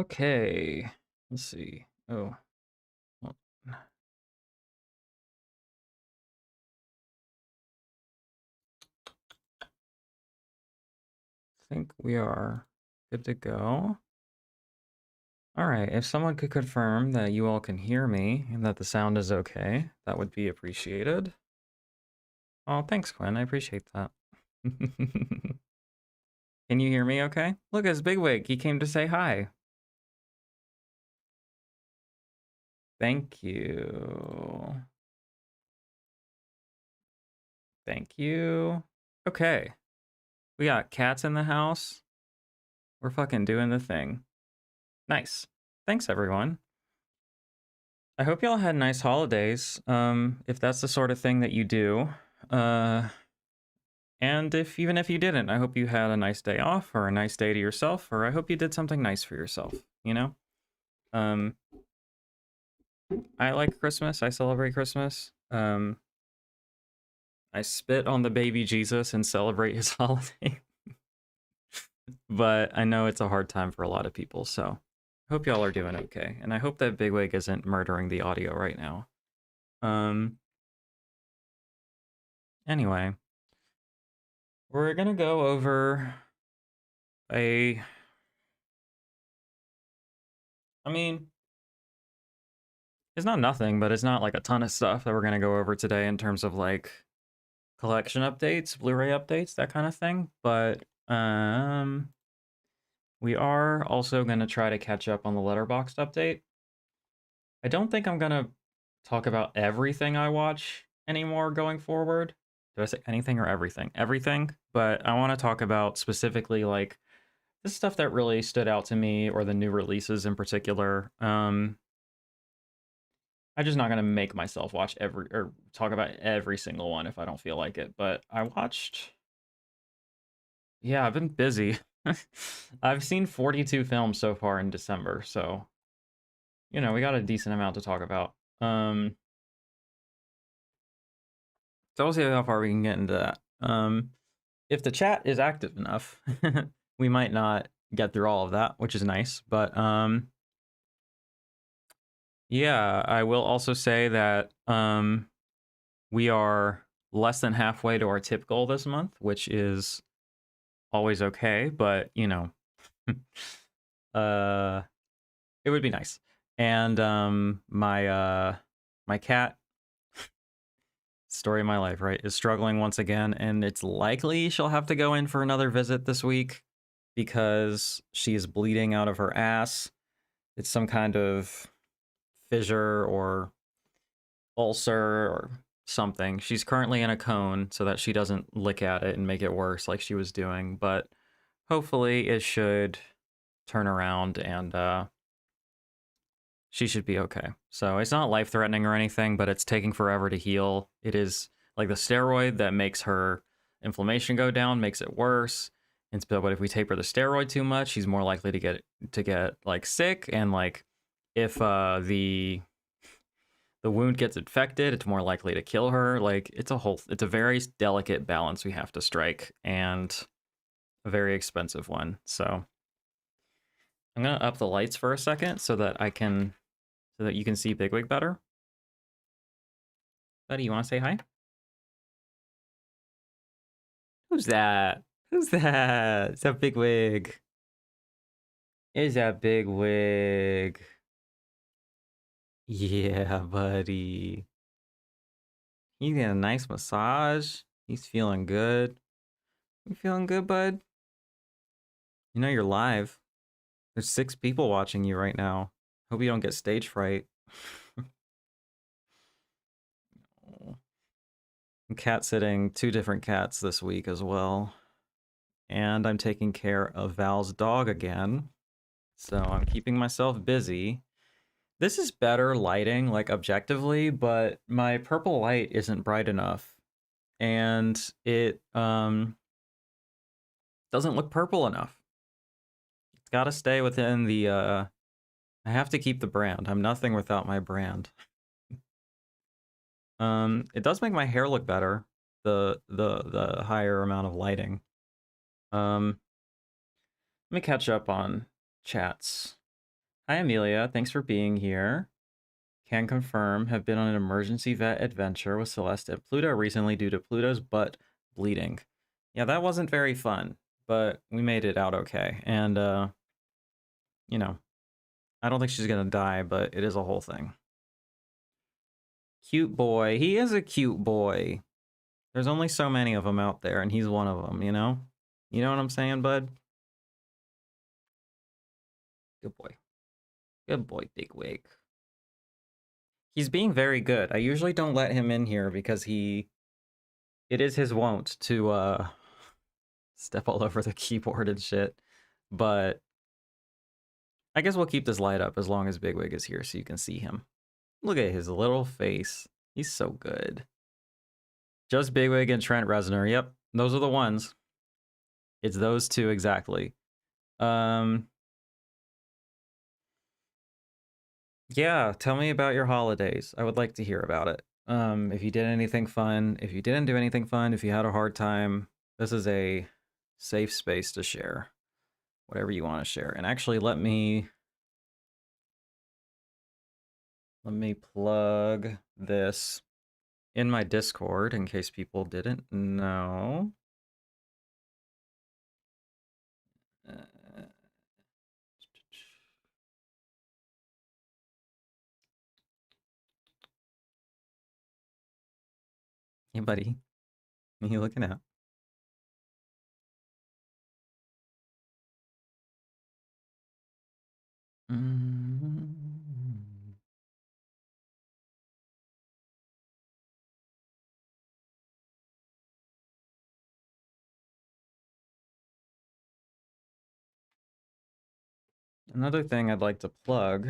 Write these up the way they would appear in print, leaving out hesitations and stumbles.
Okay, let's see. Oh, well, I think we are good to go. All right, if someone could confirm that you all can hear me and that the sound is okay, that would be appreciated. Oh, thanks, Quinn. I appreciate that. Can you hear me okay? Look, it's Bigwig. He came to say hi. Thank you. Thank you. Okay. We got cats in the house. We're fucking doing the thing. Nice. Thanks, everyone. I hope y'all had nice holidays. If that's the sort of thing that you do. And even if you didn't, I hope you had a nice day off or a nice day to yourself, or I hope you did something nice for yourself, you know? Um, I like Christmas. I celebrate Christmas. I spit on the baby Jesus and celebrate his holiday. But I know it's a hard time for a lot of people, so I hope y'all are doing okay. And I hope that Bigwig isn't murdering the audio right now. Anyway, we're gonna go over I mean, it's not nothing, but it's not like a ton of stuff that we're gonna go over today in terms of like collection updates, Blu-ray updates, that kind of thing. But we are also gonna try to catch up on the Letterboxd update. I don't think I'm gonna talk about everything I watch anymore going forward. Did I say anything or everything? Everything, but I want to talk about specifically like the stuff that really stood out to me or the new releases in particular. I'm just not gonna make myself watch every or talk about every single one if I don't feel like it. But I watched. Yeah, I've been busy. I've seen 42 films so far in December, so you know we got a decent amount to talk about. So we'll see how far we can get into that. If the chat is active enough, we might not get through all of that, which is nice. But yeah, I will also say that we are less than halfway to our tip goal this month, which is always okay, but you know, uh, it would be nice. And my cat, story of my life, right, is struggling once again, and it's likely she'll have to go in for another visit this week because she is bleeding out of her ass. It's some kind of fissure or ulcer or something. She's currently in a cone so that she doesn't lick at it and make it worse like she was doing, but hopefully it should turn around and she should be okay. So it's not life-threatening or anything, but it's taking forever to heal. It is like the steroid that makes her inflammation go down, makes it worse. And so, but if we taper the steroid too much, she's more likely to get like sick. And like if the wound gets infected, it's more likely to kill her. Like it's a very delicate balance we have to strike, and a very expensive one. So I'm gonna up the lights for a second so that you can see Bigwig better. Buddy, you want to say hi? Who's that? Who's that? It's a Bigwig. Is that Bigwig? Yeah, buddy. He's getting a nice massage. He's feeling good. You feeling good, bud? You know you're live. There's 6 people watching you right now. Hope you don't get stage fright. I'm cat sitting 2 different cats this week as well. And I'm taking care of Val's dog again. So I'm keeping myself busy. This is better lighting, like objectively, but my purple light isn't bright enough. And it doesn't look purple enough. It's gotta stay within the I have to keep the brand. I'm nothing without my brand. It does make my hair look better, the higher amount of lighting. Let me catch up on chats. Hi, Amelia. Thanks for being here. Can confirm, have been on an emergency vet adventure with Celeste at Pluto recently due to Pluto's butt bleeding. Yeah, that wasn't very fun, but we made it out okay. And, you know, I don't think she's gonna die, but it is a whole thing. Cute boy. He is a cute boy. There's only so many of them out there, and he's one of them, you know? You know what I'm saying, bud? Good boy. Good boy, Bigwig. He's being very good. I usually don't let him in here because it is his wont to, step all over the keyboard and shit. But I guess we'll keep this light up as long as Bigwig is here so you can see him. Look at his little face. He's so good. Just Bigwig and Trent Reznor. Yep, those are the ones. It's those two exactly. Yeah, tell me about your holidays. I would like to hear about it. If you did anything fun, if you didn't do anything fun, if you had a hard time, this is a safe space to share whatever you want to share. And actually, let me plug this in my Discord in case people didn't know. Hey, buddy. What are you looking at? Another thing I'd like to plug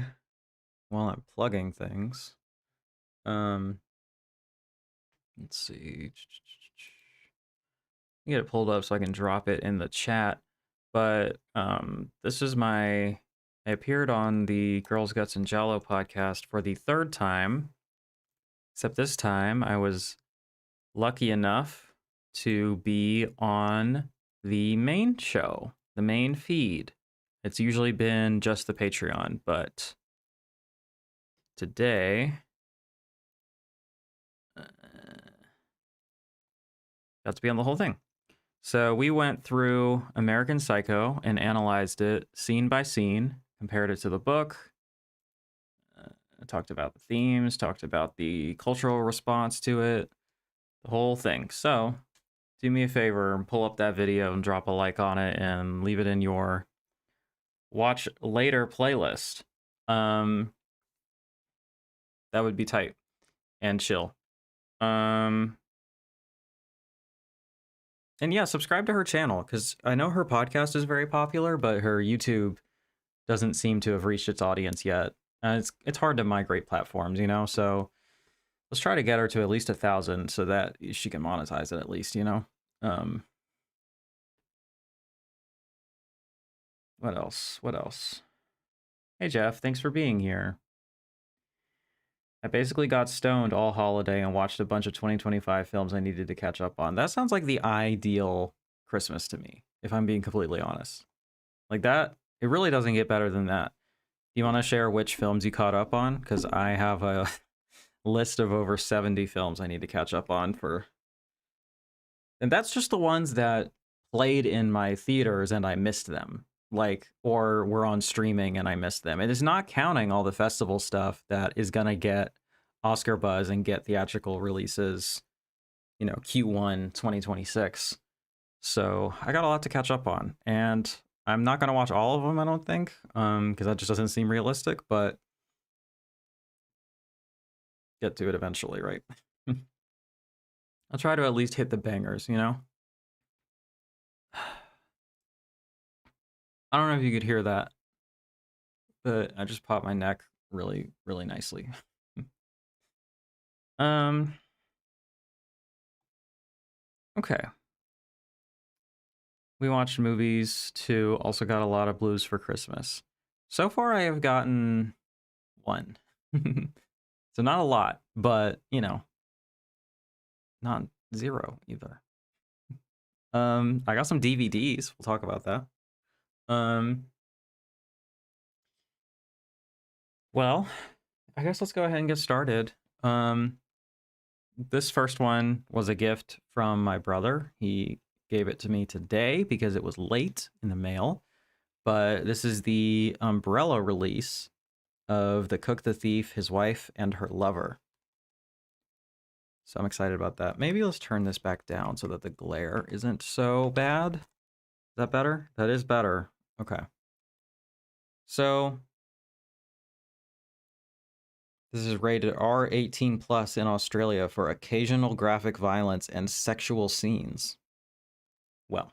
while I'm plugging things. Let's see. Get it pulled up so I can drop it in the chat. But this is I appeared on the Girls Guts and Jello podcast for the third time. Except this time I was lucky enough to be on the main show, the main feed. It's usually been just the Patreon, but today got to be on the whole thing. So we went through American Psycho and analyzed it scene by scene, compared it to the book, talked about the themes, talked about the cultural response to it, the whole thing. So do me a favor and pull up that video and drop a like on it and leave it in your watch later playlist. That would be tight and chill. And yeah, subscribe to her channel because I know her podcast is very popular, but her YouTube doesn't seem to have reached its audience yet. It's hard to migrate platforms, you know. So let's try to get her to at least 1,000 so that she can monetize it at least, you know. What else? What else? Hey Jeff, thanks for being here. I basically got stoned all holiday and watched a bunch of 2025 films I needed to catch up on. That sounds like the ideal Christmas to me, if I'm being completely honest. Like that, it really doesn't get better than that. Do you want to share which films you caught up on? Because I have a list of over 70 films I need to catch up on for... And that's just the ones that played in my theaters and I missed them. Like, or were on streaming and I missed them. It is not counting all the festival stuff that is gonna get Oscar buzz and get theatrical releases, you know, Q1 2026. So I got a lot to catch up on, and I'm not gonna watch all of them, I don't think, because that just doesn't seem realistic. But get to it eventually, right? I'll try to at least hit the bangers, you know. I don't know if you could hear that, but I just popped my neck really, really nicely. Okay. We watched movies too. Also got a lot of blues for Christmas. So far, I have gotten one. So not a lot, but you know, not zero either. I got some DVDs. We'll talk about that. Well, I guess let's go ahead and get started. Um, this first one was a gift from my brother. He gave it to me today because it was late in the mail. But this is the Umbrella release of The Cook, the Thief, His Wife, and Her Lover. So I'm excited about that. Maybe let's turn this back down so that the glare isn't so bad. Is that better? That is better. Okay. So this is rated R 18 plus in Australia for occasional graphic violence and sexual scenes. Well,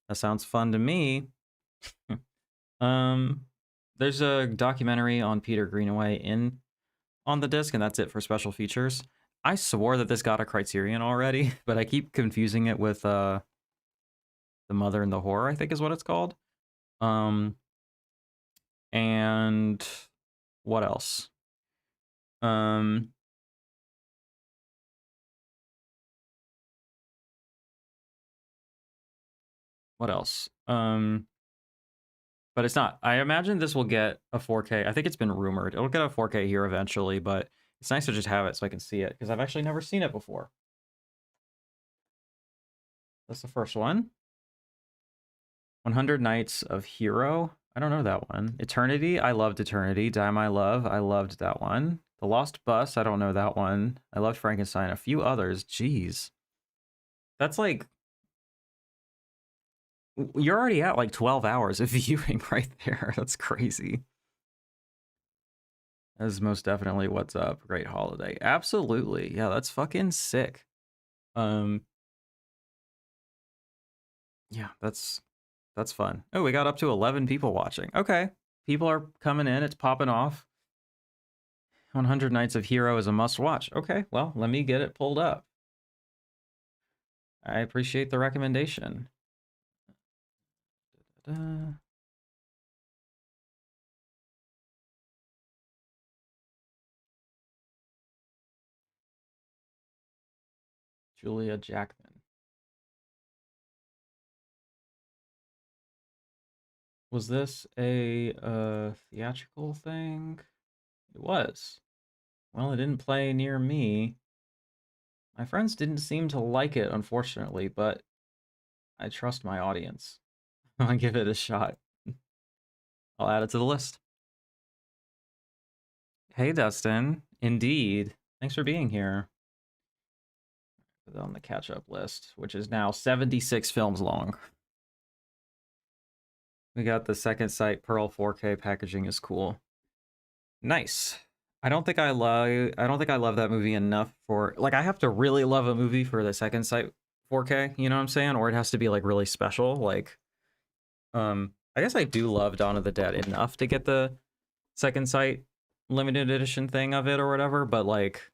that sounds fun to me. um, there's a documentary on Peter Greenaway on the disc, and that's it for special features. I swore that this got a Criterion already, but I keep confusing it with The Mother and the Horror, I think is what it's called. And what else? What else? But it's not. I imagine this will get a 4K. I think it's been rumored. It'll get a 4K here eventually, but it's nice to just have it so I can see it because I've actually never seen it before. That's the first one. 100 Nights of Hero. I don't know that one. Eternity. I loved Eternity. Die My Love. I loved that one. The Lost Bus. I don't know that one. I loved Frankenstein. A few others. Jeez. That's like... You're already at like 12 hours of viewing right there. That's crazy. That is most definitely what's up. Great holiday. Absolutely. Yeah, that's fucking sick. Yeah, that's fun. Oh, we got up to 11 people watching. Okay. People are coming in. It's popping off. 100 Nights of Hero is a must watch. Okay, well, let me get it pulled up. I appreciate the recommendation. Da-da-da. Julia Jackman. Was this a theatrical thing? It was. Well, it didn't play near me. My friends didn't seem to like it, unfortunately, but I trust my audience. I'll give it a shot. I'll add it to the list. Hey, Dustin. Indeed. Thanks for being here. Put it on the catch-up list, which is now 76 films long. We got the second sight Pearl 4K packaging is cool. Nice. I don't think I love that movie enough for like I have to really love a movie for the second sight 4K, you know what I'm saying? Or it has to be like really special. Like I guess I do love Dawn of the Dead enough to get the second sight limited edition thing of it or whatever, but like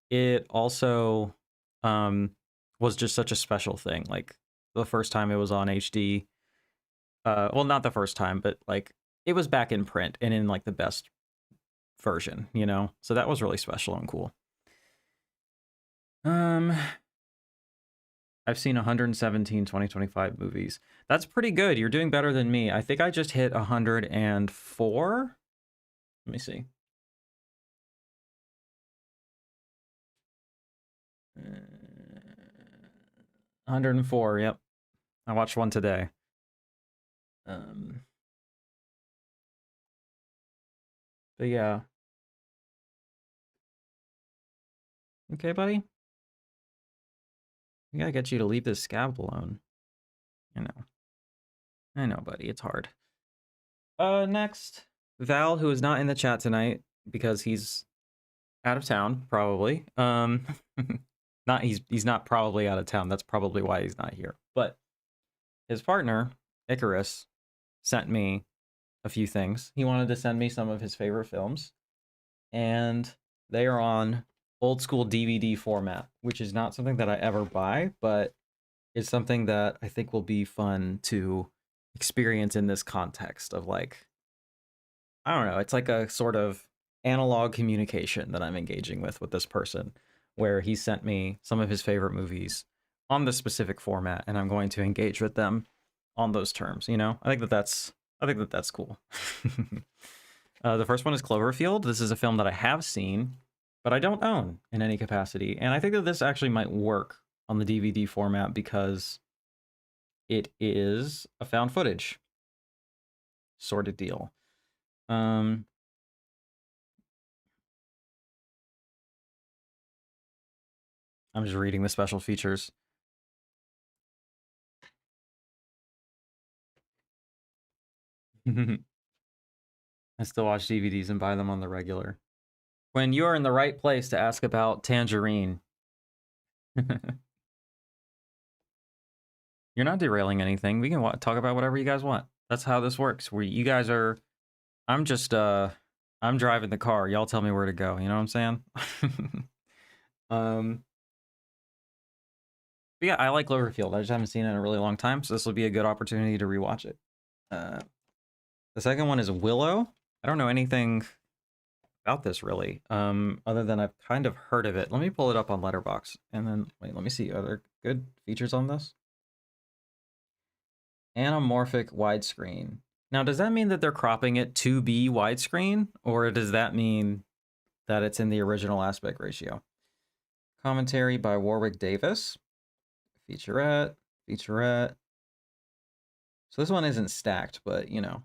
it also was just such a special thing. Like the first time it was on HD, well, not the first time, but like it was back in print and in like the best version, you know? So that was really special and cool. I've seen 117 2025 movies. That's pretty good. You're doing better than me. I think I just hit 104. Let me see. 104, yep. I watched one today. But yeah. Okay, buddy. We gotta get you to leave this scab alone. I know, buddy. It's hard. Next, Val, who is not in the chat tonight because he's out of town, probably. Not he's not probably out of town. That's probably why he's not here. But his partner, Icarus, sent me a few things. He wanted to send me some of his favorite films, and they are on old school DVD format, which is not something that I ever buy, but is something that I think will be fun to experience in this context of like, I don't know, it's like a sort of analog communication that I'm engaging with this person, where he sent me some of his favorite movies on this specific format, and I'm going to engage with them on those terms. You know, I think that that's cool. The first one is Cloverfield. This is a film that I have seen, but I don't own in any capacity. And I think that this actually might work on the DVD format because it is a found footage sort of deal. I'm just reading the special features. I still watch DVDs and buy them on the regular. When you are in the right place to ask about Tangerine. You're not derailing anything. We can talk about whatever you guys want. That's how this works. Where you guys are, I'm just, I'm driving the car. Y'all tell me where to go. You know what I'm saying? But yeah, I like Cloverfield. I just haven't seen it in a really long time, so this will be a good opportunity to rewatch it. The second one is Willow. I don't know anything about this really, other than I've kind of heard of it. Let me pull it up on Letterboxd, and then wait, let me see. Are there good features on this? Anamorphic widescreen. Now, does that mean that they're cropping it to be widescreen, or does that mean that it's in the original aspect ratio? Commentary by Warwick Davis. Featurette. So this one isn't stacked, but you know.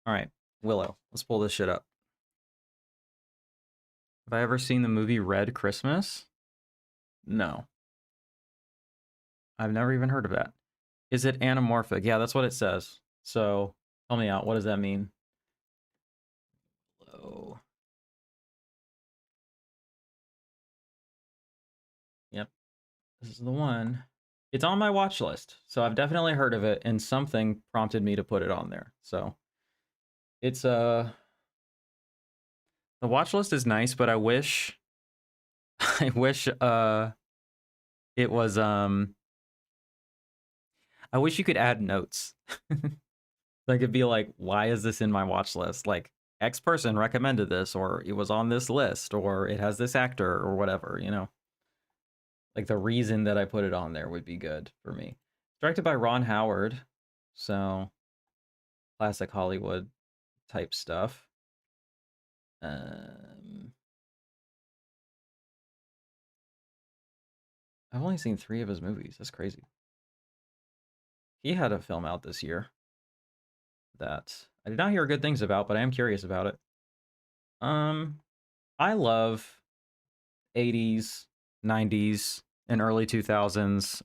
All right, Willow. Let's pull this shit up. Have I ever seen the movie Red Christmas? No. I've never even heard of that. Is it anamorphic? Yeah, that's what it says. So help me out. What does that mean? Hello. Yep. This is the one. It's on my watch list. So I've definitely heard of it, and something prompted me to put it on there. So it's the watch list is nice, but I wish I wish it was I wish you could add notes. Like it'd be like, why is this in my watch list? Like X person recommended this, or it was on this list, or it has this actor, or whatever, you know? Like the reason that I put it on there would be good for me. Directed by Ron Howard, so classic Hollywood type stuff. I've only seen 3 of his movies. That's crazy. He had a film out this year that I did not hear good things about, but I am curious about it. I love 80s, 90s, and early 2000s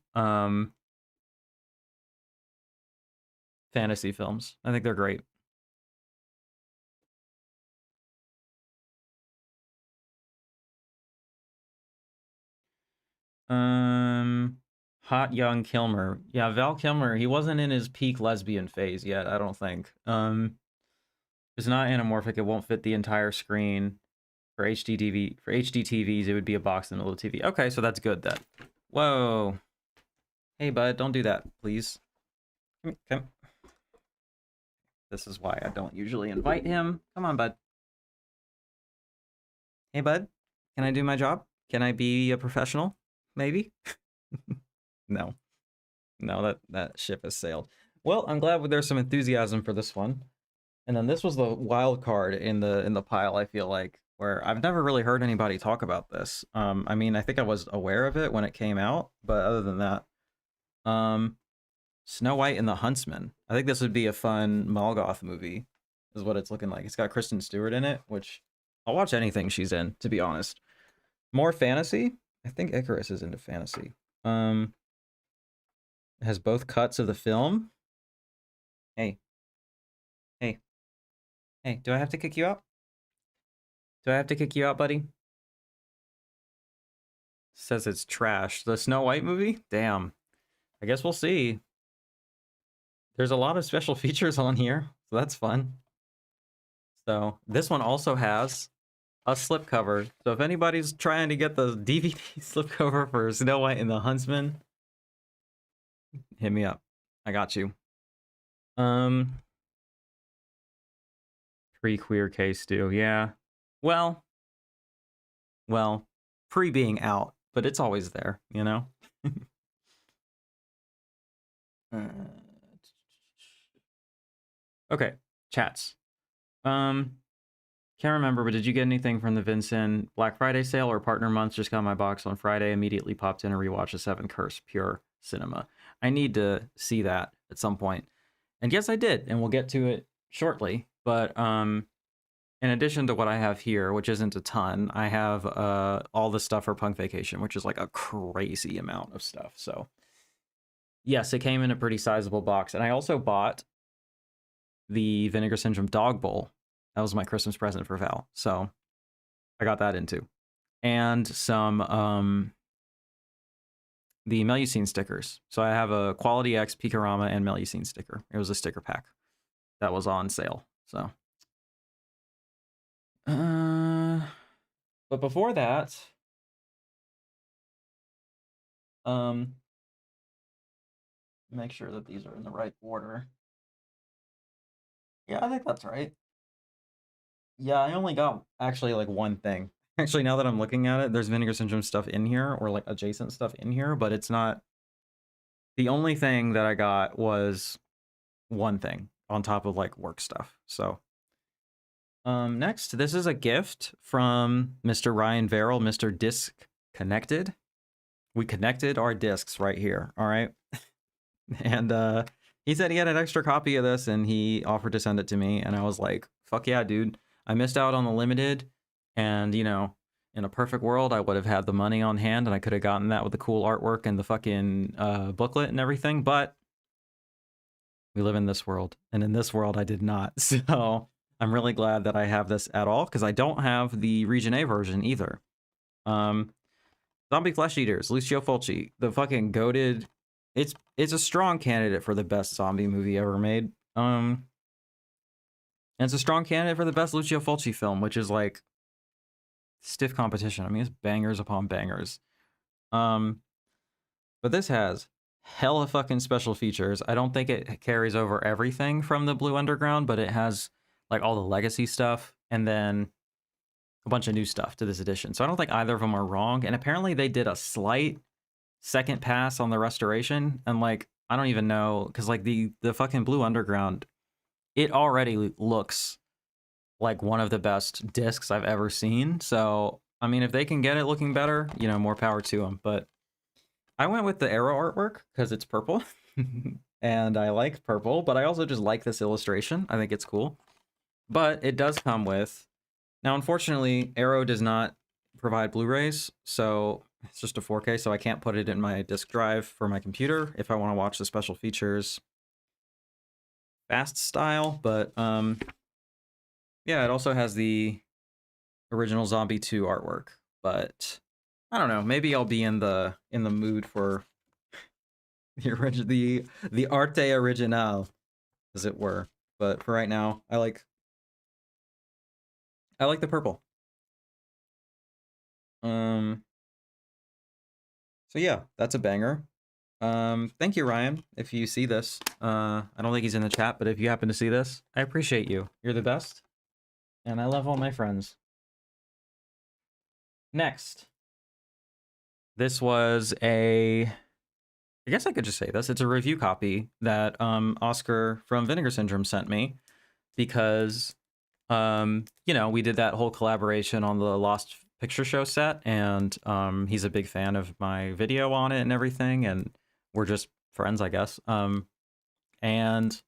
fantasy films. I think they're great. Hot young Kilmer. Yeah, Val Kilmer, he wasn't in his peak lesbian phase yet, I don't think. It's not anamorphic, it won't fit the entire screen. For HD TVs, it would be a box in the middle of the TV. Okay, so that's good then. Whoa. Hey bud, don't do that, please. Come. This is why I don't usually invite him. Come on, bud. Hey bud, can I do my job? Can I be a professional? Maybe? No. No, that ship has sailed. Well, I'm glad there's some enthusiasm for this one. And then this was the wild card in the pile, I feel like, where I've never really heard anybody talk about this. I mean, I think I was aware of it when it came out, but other than that, Snow White and the Huntsman. I think this would be a fun Molgoth movie, is what it's looking like. It's got Kristen Stewart in it, which I'll watch anything she's in, to be honest. More fantasy? I think Icarus is into fantasy. It has both cuts of the film. Hey. Hey. Hey, do I have to kick you out? Do I have to kick you out, buddy? Says it's trash. The Snow White movie? Damn. I guess we'll see. There's a lot of special features on here, so that's fun. So this one also has a slipcover. So if anybody's trying to get the DVD slipcover for Snow White and the Huntsman, hit me up. I got you. Pre-queer case stew, yeah. Well, pre being out, but it's always there, you know? Okay, chats. Can't remember, but did you get anything from the Vincent Black Friday sale or partner month? Just got my box on Friday, immediately popped in and rewatched the Seven Curse Pure Cinema. I need to see that at some point. And yes, I did, and we'll get to it shortly. But in addition to what I have here, which isn't a ton, I have all the stuff for Punk Vacation, which is like a crazy amount of stuff. So yes, it came in a pretty sizable box. And I also bought the Vinegar Syndrome Dog Bowl. That was my Christmas present for Val. So I got that into. And some the Melusine stickers. So I have a Quality X Picorama and Melusine sticker. It was a sticker pack that was on sale. So but before that, make sure that these are in the right order. Yeah, I think that's right. Yeah, I only got actually like one thing. Actually, now that I'm looking at it, there's Vinegar Syndrome stuff in here, or like adjacent stuff in here, but it's not. The only thing that I got was one thing on top of like work stuff. So next, this is a gift from Mr. Ryan Verrill, Mr. Disc Connected. We connected our discs right here, all right? And he said he had an extra copy of this and he offered to send it to me, and I was like, fuck yeah, dude. I missed out on the limited, and you know, in a perfect world, I would have had the money on hand and I could have gotten that with the cool artwork and the fucking booklet and everything, but we live in this world, and in this world I did not. So I'm really glad that I have this at all, because I don't have the Region A version either. Zombie Flesh Eaters, Lucio Fulci, the fucking goated. It's a strong candidate for the best zombie movie ever made. And it's a strong candidate for the best Lucio Fulci film, which is like stiff competition. I mean, it's bangers upon bangers. But this has hella fucking special features. I don't think it carries over everything from the Blue Underground, but it has like all the legacy stuff and then a bunch of new stuff to this edition. So I don't think either of them are wrong. And apparently they did a slight second pass on the restoration, and like I don't even know, because like the fucking Blue Underground, it already looks like one of the best discs I've ever seen. So I mean, if they can get it looking better, you know, more power to them. But I went with the Arrow artwork because it's purple and I like purple, but I also just like this illustration. I think it's cool. But it does come with, now unfortunately Arrow does not provide Blu-rays, so it's just a 4K, so I can't put it in my disk drive for my computer if I want to watch the special features fast style. But yeah, it also has the original Zombie 2 artwork. But I don't know, maybe I'll be in the mood for the arte original, as it were. But for right now, I like the purple. So yeah, that's a banger. Thank you, Ryan, if you see this. I don't think he's in the chat, but if you happen to see this, I appreciate you. You're the best. And I love all my friends. Next. This was a, I guess I could just say this. It's a review copy that Oscar from Vinegar Syndrome sent me because, you know, we did that whole collaboration on the Lost Picture Show set, and he's a big fan of my video on it and everything, and we're just friends, I guess. And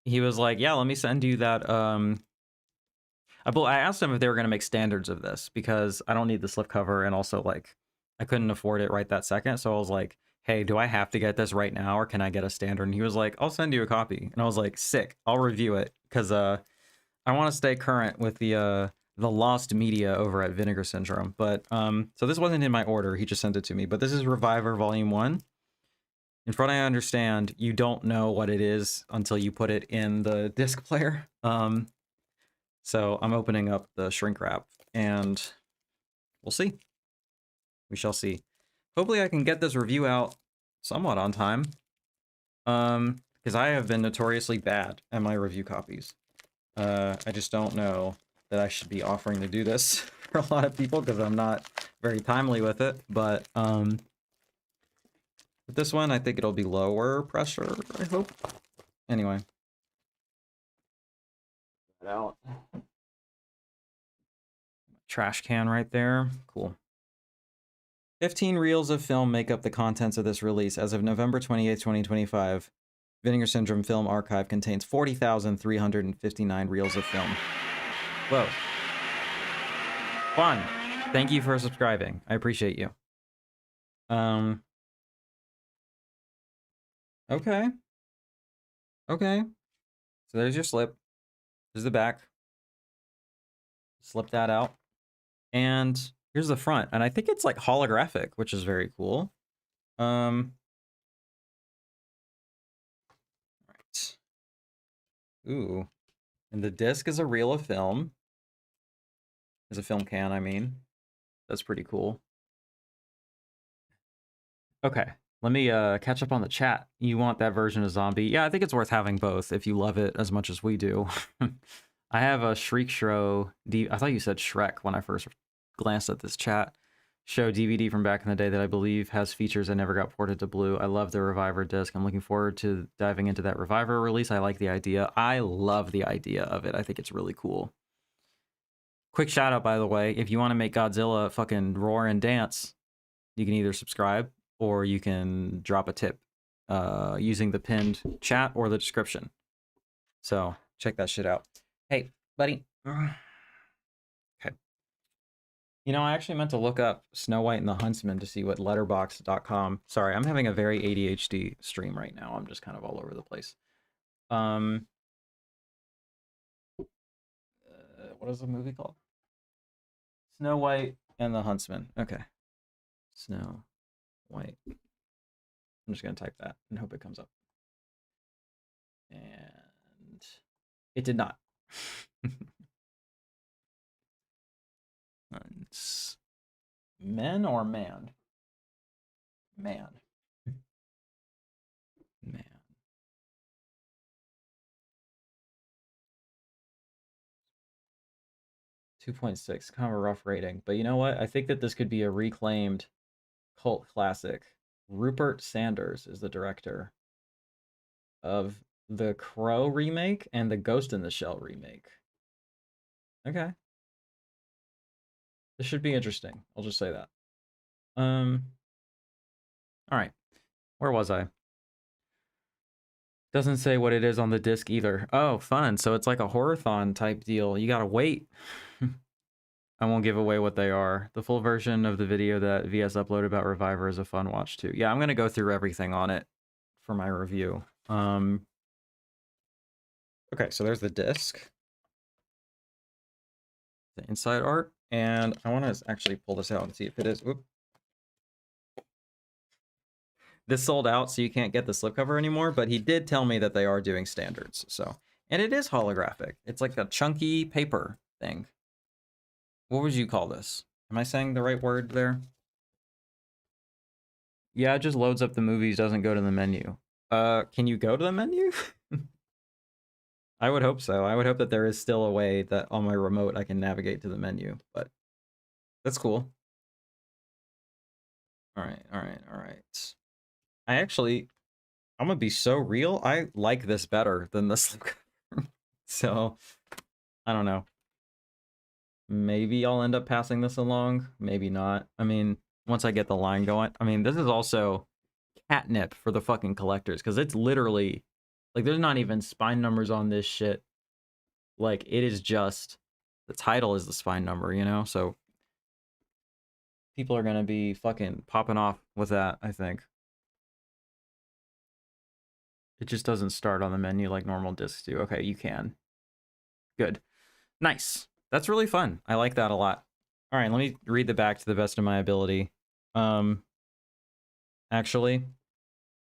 he was like, yeah, let me send you that. I asked him if they were going to make standards of this, because I don't need the slipcover, and also like I couldn't afford it right that second. So I was like, hey, do I have to get this right now, or can I get a standard? And he was like, I'll send you a copy. And I was like, sick, I'll review it, because I want to stay current with the lost media over at Vinegar Syndrome. But so this wasn't in my order, he just sent it to me. But this is Reviver Volume 1. And from what I understand, you don't know what it is until you put it in the disc player. So I'm opening up the shrink wrap, and we'll see. We shall see. Hopefully I can get this review out somewhat on time, because I have been notoriously bad at my review copies. I just don't know that I should be offering to do this for a lot of people, because I'm not very timely with it. But with this one, I think it'll be lower pressure, I hope. Anyway. it out. Trash can right there. Cool. 15 reels of film make up the contents of this release. As of November 28, 2025, Vinegar Syndrome Film Archive contains 40,359 reels of film. Whoa. Fun. Thank you for subscribing. I appreciate you. Okay. Okay. So there's your slip. There's the back. Slip that out. And here's the front. And I think it's like holographic, which is very cool. Right. Ooh. And the disc is a reel of film. Is a film can, I mean. That's pretty cool. Okay. Let me catch up on the chat. You want that version of Zombie? Yeah, I think it's worth having both if you love it as much as we do. I have a Shriek Show. I thought you said Shrek when I first glanced at this chat. Show DVD from back in the day that I believe has features that never got ported to Blue. I love the Reviver disc. I'm looking forward to diving into that Reviver release. I like the idea. I love the idea of it. I think it's really cool. Quick shout out, by the way, if you want to make Godzilla fucking roar and dance, you can either subscribe or you can drop a tip using the pinned chat or the description. So check that shit out. Hey, buddy. Okay. You know, I actually meant to look up Snow White and the Huntsman to see what Letterboxd.com. Sorry, I'm having a very ADHD stream right now. I'm just kind of all over the place. What is the movie called? Snow White and the Huntsman. Okay. Snow White. I'm just going to type that and hope it comes up. And it did not. Men or man? Man. Man. 2.6, kind of a rough rating. But you know what? I think that this could be a reclaimed cult classic. Rupert Sanders is the director of the Crow remake and the Ghost in the Shell remake. Okay. This should be interesting. I'll just say that. All right. Where was I? Doesn't say what it is on the disc either. Oh, fun. So it's like a horror-thon type deal. You gotta wait. I won't give away what they are. The full version of the video that VS uploaded about Reviver is a fun watch too. Yeah, I'm gonna go through everything on it for my review. Okay, so there's the disc. The inside art. And I want to actually pull this out and see if it is. Whoop. This sold out, so you can't get the slipcover anymore, but he did tell me that they are doing standards. So, and it is holographic. It's like a chunky paper thing. What would you call this? Am I saying the right word there? Yeah, it just loads up the movies, doesn't go to the menu. Can you go to the menu? I would hope so. I would hope that there is still a way that on my remote I can navigate to the menu, but that's cool. All right, all right, all right. I'm gonna be so real. I like this better than the slipcover. So, I don't know. Maybe I'll end up passing this along. Maybe not. I mean, once I get the line going. I mean, this is also catnip for the fucking collectors because it's literally like there's not even spine numbers on this shit. Like it is just the title is the spine number, you know? So people are gonna be fucking popping off with that, I think. It just doesn't start on the menu like normal discs do. Okay, you can. Good. Nice. That's really fun. I like that a lot. All right, let me read the back to the best of my ability. Actually,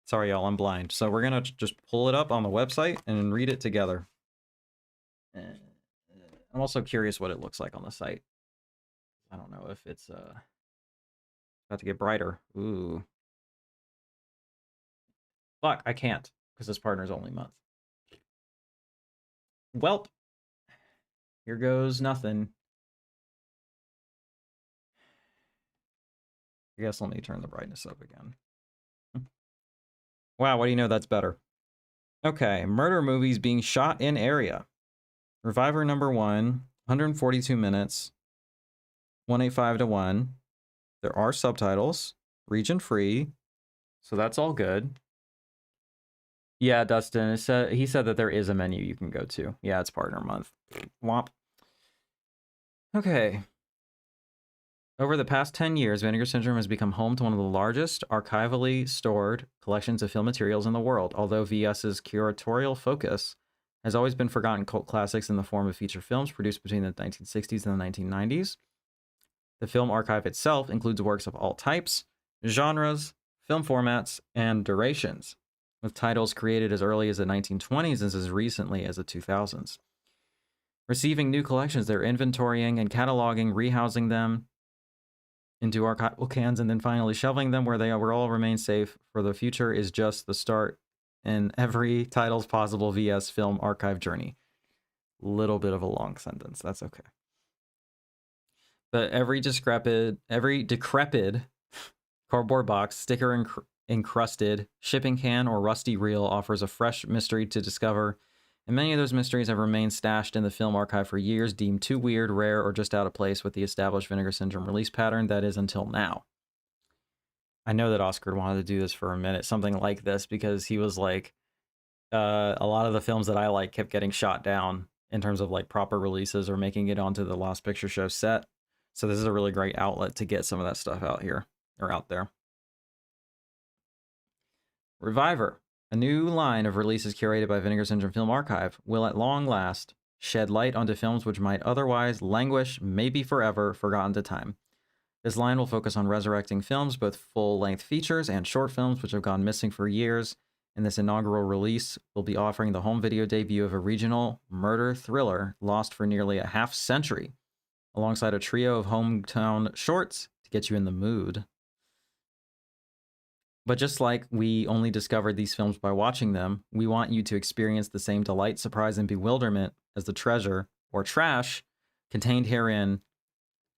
sorry, y'all, I'm blind. So we're going to just pull it up on the website and read it together. I'm also curious what it looks like on the site. I don't know if it's about to get brighter. Ooh. Fuck, I can't because this partner's only month. Welp. Here goes nothing. I guess let me turn the brightness up again. Wow, what do you know that's better? Okay, murder movies being shot in area. Reviver number 1, 142 minutes, 185 to 1. There are subtitles, region free, so that's all good. Yeah, Dustin, he said that there is a menu you can go to. Yeah, it's partner month. Womp. Okay. Over the past 10 years, Vinegar Syndrome has become home to one of the largest archivally stored collections of film materials in the world, although VS's curatorial focus has always been forgotten cult classics in the form of feature films produced between the 1960s and the 1990s. The film archive itself includes works of all types, genres, film formats, and durations, with titles created as early as the 1920s and as recently as the 2000s. Receiving new collections, they're inventorying and cataloging, rehousing them into archival cans, and then finally shelving them where they will all remain safe for the future is just the start in every title's possible VS film archive journey. Little bit of a long sentence. That's okay. But every decrepit cardboard box, sticker encrusted shipping can, or rusty reel offers a fresh mystery to discover, and many of those mysteries have remained stashed in the film archive for years, deemed too weird, rare, or just out of place with the established Vinegar Syndrome release pattern that is until now. I know that Oscar wanted to do this for a minute, something like this, because he was like, a lot of the films that I like kept getting shot down in terms of like proper releases or making it onto the Lost Picture Show set. So this is a really great outlet to get some of that stuff out here, or out there. Reviver, a new line of releases curated by Vinegar Syndrome Film Archive, will at long last shed light onto films which might otherwise languish, maybe forever, forgotten to time. This line will focus on resurrecting films, both full-length features and short films, which have gone missing for years. In this inaugural release, we'll be offering the home video debut of a regional murder thriller lost for nearly a half century, alongside a trio of hometown shorts to get you in the mood. But just like we only discovered these films by watching them, we want you to experience the same delight, surprise, and bewilderment as the treasure, or trash, contained herein,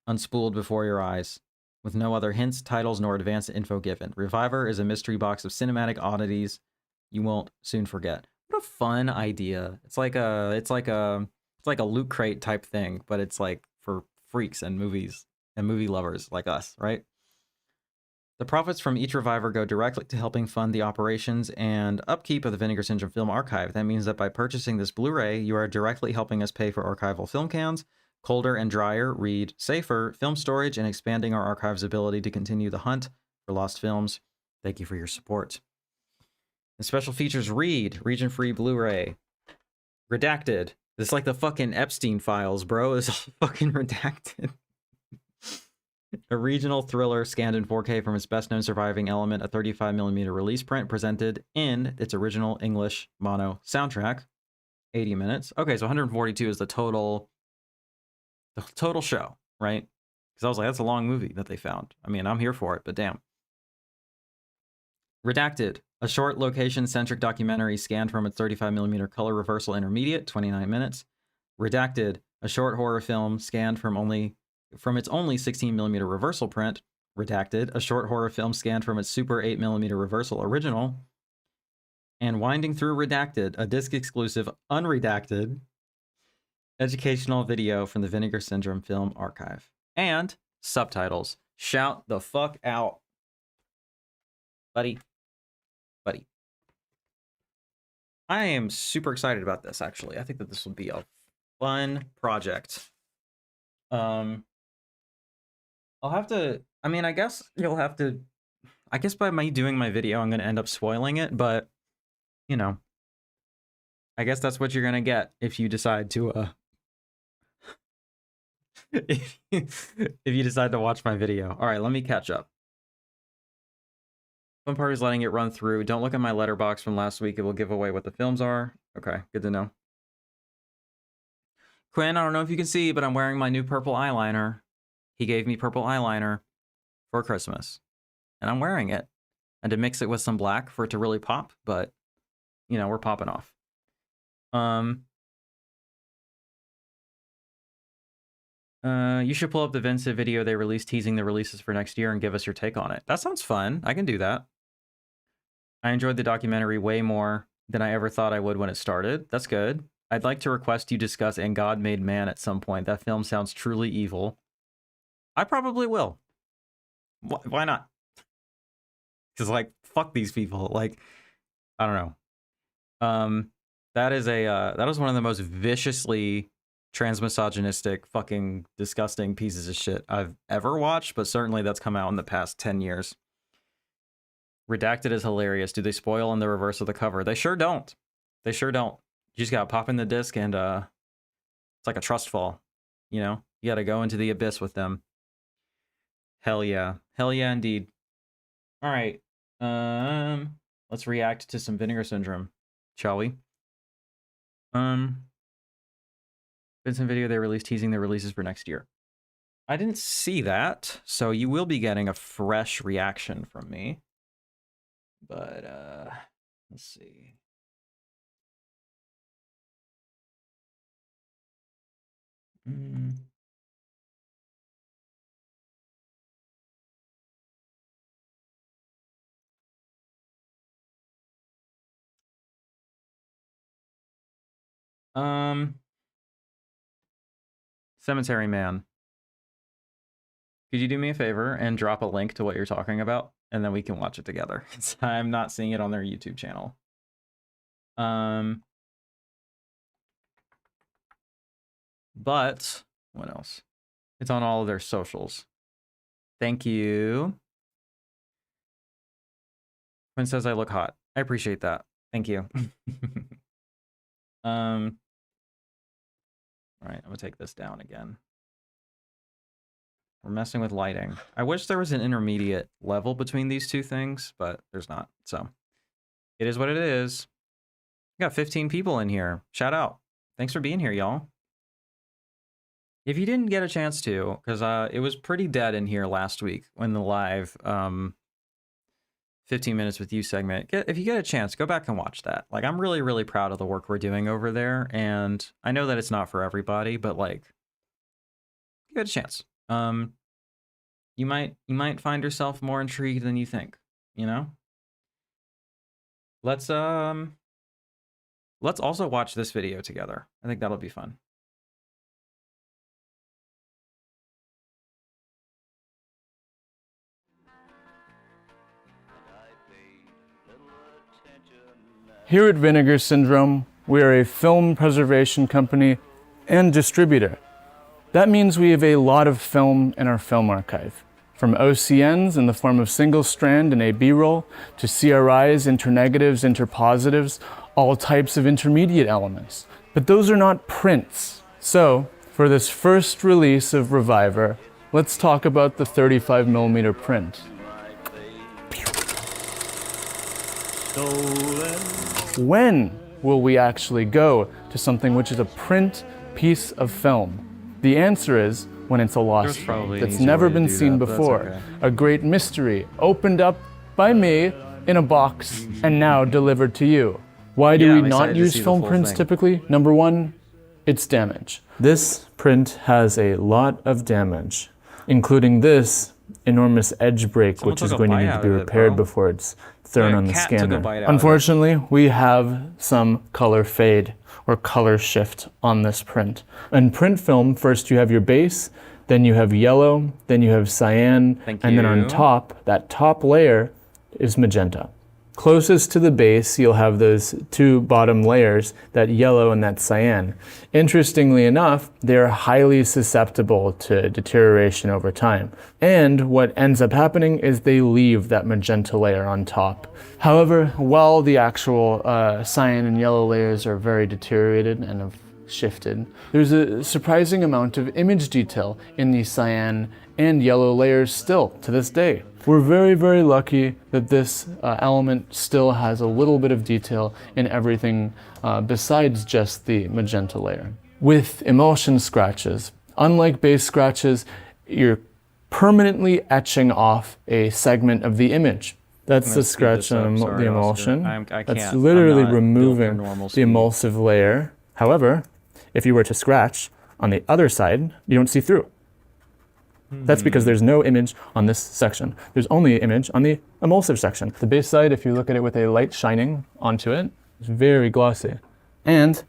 unspooled before your eyes, with no other hints, titles, nor advanced info given. Reviver is a mystery box of cinematic oddities you won't soon forget. What a fun idea. It's like a Loot Crate type thing, but it's like for freaks and movies and movie lovers like us, right? The profits from each Reviver go directly to helping fund the operations and upkeep of the Vinegar Syndrome Film Archive. That means that by purchasing this Blu-ray, you are directly helping us pay for archival film cans, colder and drier, read safer film storage, and expanding our archive's ability to continue the hunt for lost films. Thank you for your support. The special features read, region-free Blu-ray, redacted. It's like the fucking Epstein files, bro. It's all fucking redacted. A regional thriller scanned in 4K from its best-known surviving element, a 35mm release print presented in its original English mono soundtrack. 80 minutes. Okay, so 142 is the total show, right? Because I was like, that's a long movie that they found. I mean, I'm here for it, but damn. Redacted, a short location-centric documentary scanned from its 35mm color reversal intermediate, 29 minutes. Redacted, a short horror film scanned from its only 16mm reversal print. Redacted, a short horror film scanned from its super 8mm reversal original. And winding through Redacted, a disc-exclusive, unredacted educational video from the Vinegar Syndrome Film Archive. And subtitles. Shout the fuck out. Buddy. I am super excited about this, actually. I think that this will be a fun project. I'll have to, I mean, I guess you'll have to, I guess by me doing my video, I'm going to end up spoiling it, but, you know, I guess that's what you're going to get if you decide to, if you decide to watch my video. All right, let me catch up. Fun part is letting it run through. Don't look at my Letterboxd from last week. It will give away what the films are. Okay, good to know. Quinn, I don't know if you can see, but I'm wearing my new purple eyeliner. He gave me purple eyeliner for Christmas, and I'm wearing it. And to mix it with some black for it to really pop, but, you know, we're popping off. You should pull up the Vincent video they released teasing the releases for next year and give us your take on it. That sounds fun. I can do that. I enjoyed the documentary way more than I ever thought I would when it started. That's good. I'd like to request you discuss And God Made Man at some point. That film sounds truly evil. I probably will. Why not? Because, like, fuck these people. Like, I don't know. That was one of the most viciously transmisogynistic, fucking disgusting pieces of shit I've ever watched, but certainly that's come out in the past 10 years. Redacted is hilarious. Do they spoil on the reverse of the cover? They sure don't. They sure don't. You just gotta pop in the disc and it's like a trust fall, you know? You gotta go into the abyss with them. Hell yeah. Hell yeah indeed. All right. Let's react to some Vinegar Syndrome, shall we? Vincent video they released teasing their releases for next year. I didn't see that, so you will be getting a fresh reaction from me. But let's see. Cemetery Man. Could you do me a favor and drop a link to what you're talking about? And then we can watch it together. I'm not seeing it on their YouTube channel. But what else? It's on all of their socials. Thank you. Quinn says I look hot. I appreciate that. Thank you. All right, I'm gonna take this down again. We're messing with lighting. I wish there was an intermediate level between these two things, but there's not. So it is what it is. We got 15 people in here. Shout out. Thanks for being here, y'all. If you didn't get a chance to, because it was pretty dead in here last week when the live 15 minutes with you segment. If you get a chance, go back and watch that. Like, I'm really, really proud of the work we're doing over there. And I know that it's not for everybody, but like, give it a chance. You might find yourself more intrigued than you think, you know? Let's also watch this video together. I think that'll be fun. Here at Vinegar Syndrome, we are a film preservation company and distributor. That means we have a lot of film in our film archive, from OCNs in the form of single strand and a B-roll, to CRIs, internegatives, interpositives, all types of intermediate elements. But those are not prints. So, for this first release of Reviver, let's talk about the 35mm print. When will we actually go to something which is a print piece of film? The answer is when it's a lost film that's never been seen before. Okay. A great mystery opened up by me in a box and now delivered to you. Why do we not use film prints typically? Number one, it's damage. This print has a lot of damage, including this enormous edge break, which is going to need to be repaired before it's thrown on the scanner. Unfortunately, we have some color fade or color shift on this print. In print film, first you have your base, then you have yellow, then you have cyan, and then on top, that top layer is magenta. Closest to the base, you'll have those two bottom layers, that yellow and that cyan. Interestingly enough, they're highly susceptible to deterioration over time. And what ends up happening is they leave that magenta layer on top. However, while the actual cyan and yellow layers are very deteriorated and have shifted, there's a surprising amount of image detail in the cyan and yellow layers still to this day. We're very, very lucky that this element still has a little bit of detail in everything besides just the magenta layer. With emulsion scratches, unlike base scratches, you're permanently etching off a segment of the image. That's the scratch on the emulsion. That's literally removing the emulsive layer. However, if you were to scratch on the other side, you don't see through. That's because there's no image on this section. There's only an image on the emulsive section. The base side, if you look at it with a light shining onto it, it's very glossy. And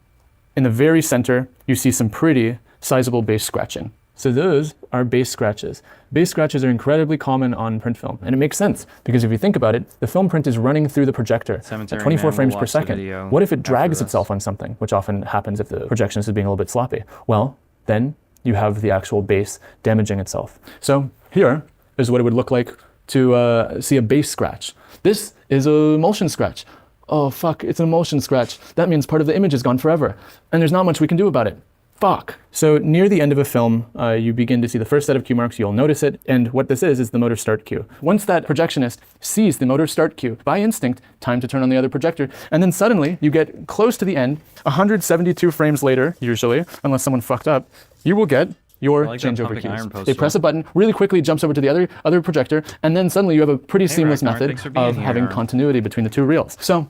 In the very center, you see some pretty sizable bass scratching. So those are bass scratches. Bass scratches are incredibly common on print film, and it makes sense, because if you think about it, the film print is running through the projector at 24 frames per second. What if it drags itself on something, which often happens if the projection is being a little bit sloppy? Well, then you have the actual bass damaging itself. So here is what it would look like to see a bass scratch. This is a motion scratch. Oh fuck, it's an emulsion scratch. That means part of the image is gone forever, and there's not much we can do about it. Fuck. So near the end of a film, you begin to see the first set of cue marks, you'll notice it, and what this is the motor start cue. Once that projectionist sees the motor start cue, by instinct, time to turn on the other projector, and then suddenly you get close to the end, 172 frames later, usually, unless someone fucked up, you will get your changeover cues. They press a button, really quickly jumps over to the other projector, and then suddenly you have a pretty seamless method of having continuity between the two reels. So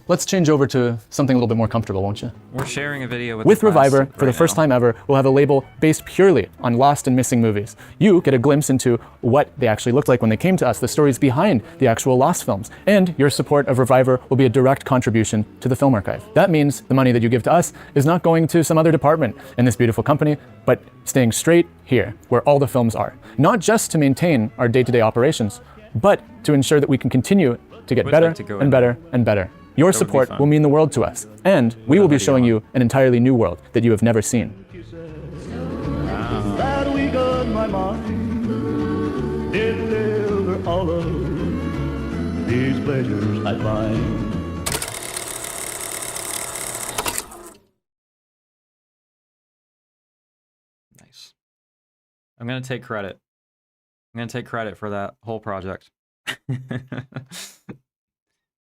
let's change over to something a little bit more comfortable, won't you? We're sharing a video with Reviver, for the first time ever, we'll have a label based purely on lost and missing movies. You get a glimpse into what they actually looked like when they came to us, the stories behind the actual lost films. And your support of Reviver will be a direct contribution to the film archive. That means the money that you give to us is not going to some other department in this beautiful company, but staying straight here, where all the films are. Not just to maintain our day-to-day operations, but to ensure that we can continue to get better and better and better. Your support will mean the world to us, and we will be showing you an entirely new world that you have never seen. That week on my mind, deliver all of these pleasures I find. Nice. I'm gonna take credit. I'm gonna take credit for that whole project.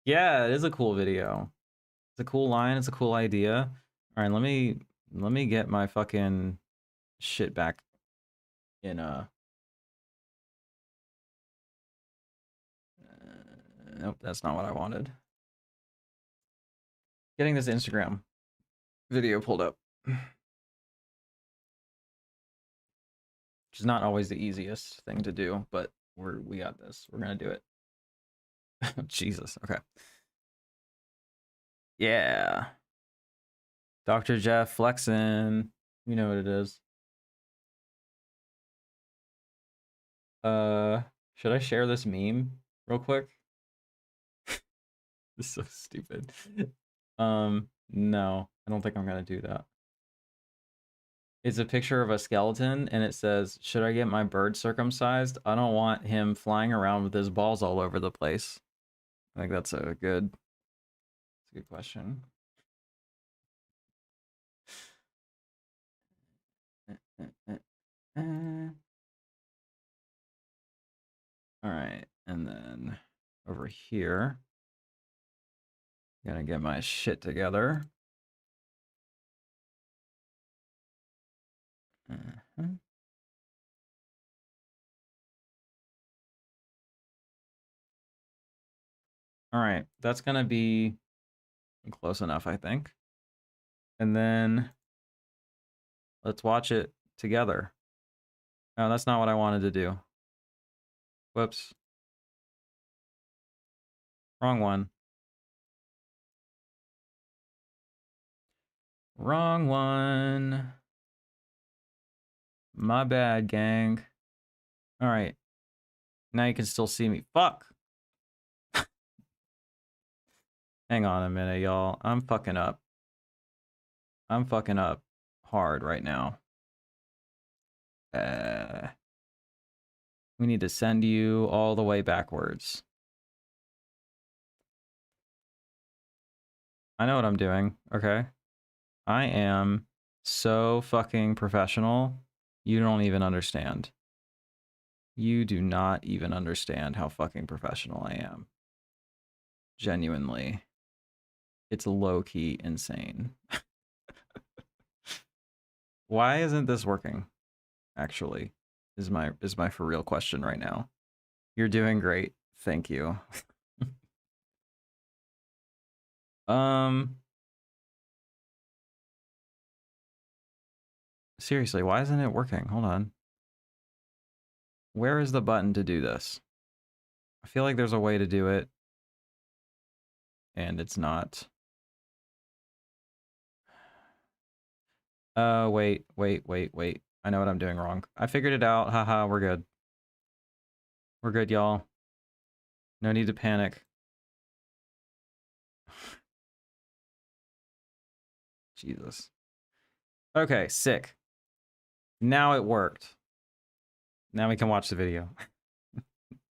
Yeah, it is a cool video. It's a cool line. It's a cool idea. All right, let me get my fucking shit back in nope, that's not what I wanted. Getting this Instagram video pulled up, which is not always the easiest thing to do, but we got this. We're gonna do it. Jesus. Okay. Yeah. Dr. Jeff flexing. You know what it is. Should I share this meme real quick? This is so stupid. No, I don't think I'm gonna do that. It's a picture of a skeleton and it says, "Should I get my bird circumcised? I don't want him flying around with his balls all over the place." I think that's a good question. All right, and then over here, gonna get my shit together. All right, that's gonna be close enough, I think. And then let's watch it together. No, that's not what I wanted to do. Whoops. Wrong one. Wrong one. My bad, gang. All right. Now you can still see me. Fuck. Hang on a minute, y'all. I'm fucking up. I'm fucking up hard right now. We need to send you all the way backwards. I know what I'm doing, okay? I am so fucking professional. You don't even understand. You do not even understand how fucking professional I am. Genuinely. It's low-key insane. Why isn't this working? Actually, is my for real question right now. You're doing great. Thank you. Seriously, why isn't it working? Hold on. Where is the button to do this? I feel like there's a way to do it, and it's not. Wait. I know what I'm doing wrong. I figured it out. Haha, we're good. We're good, y'all. No need to panic. Jesus. Okay, sick. Now it worked. Now we can watch the video.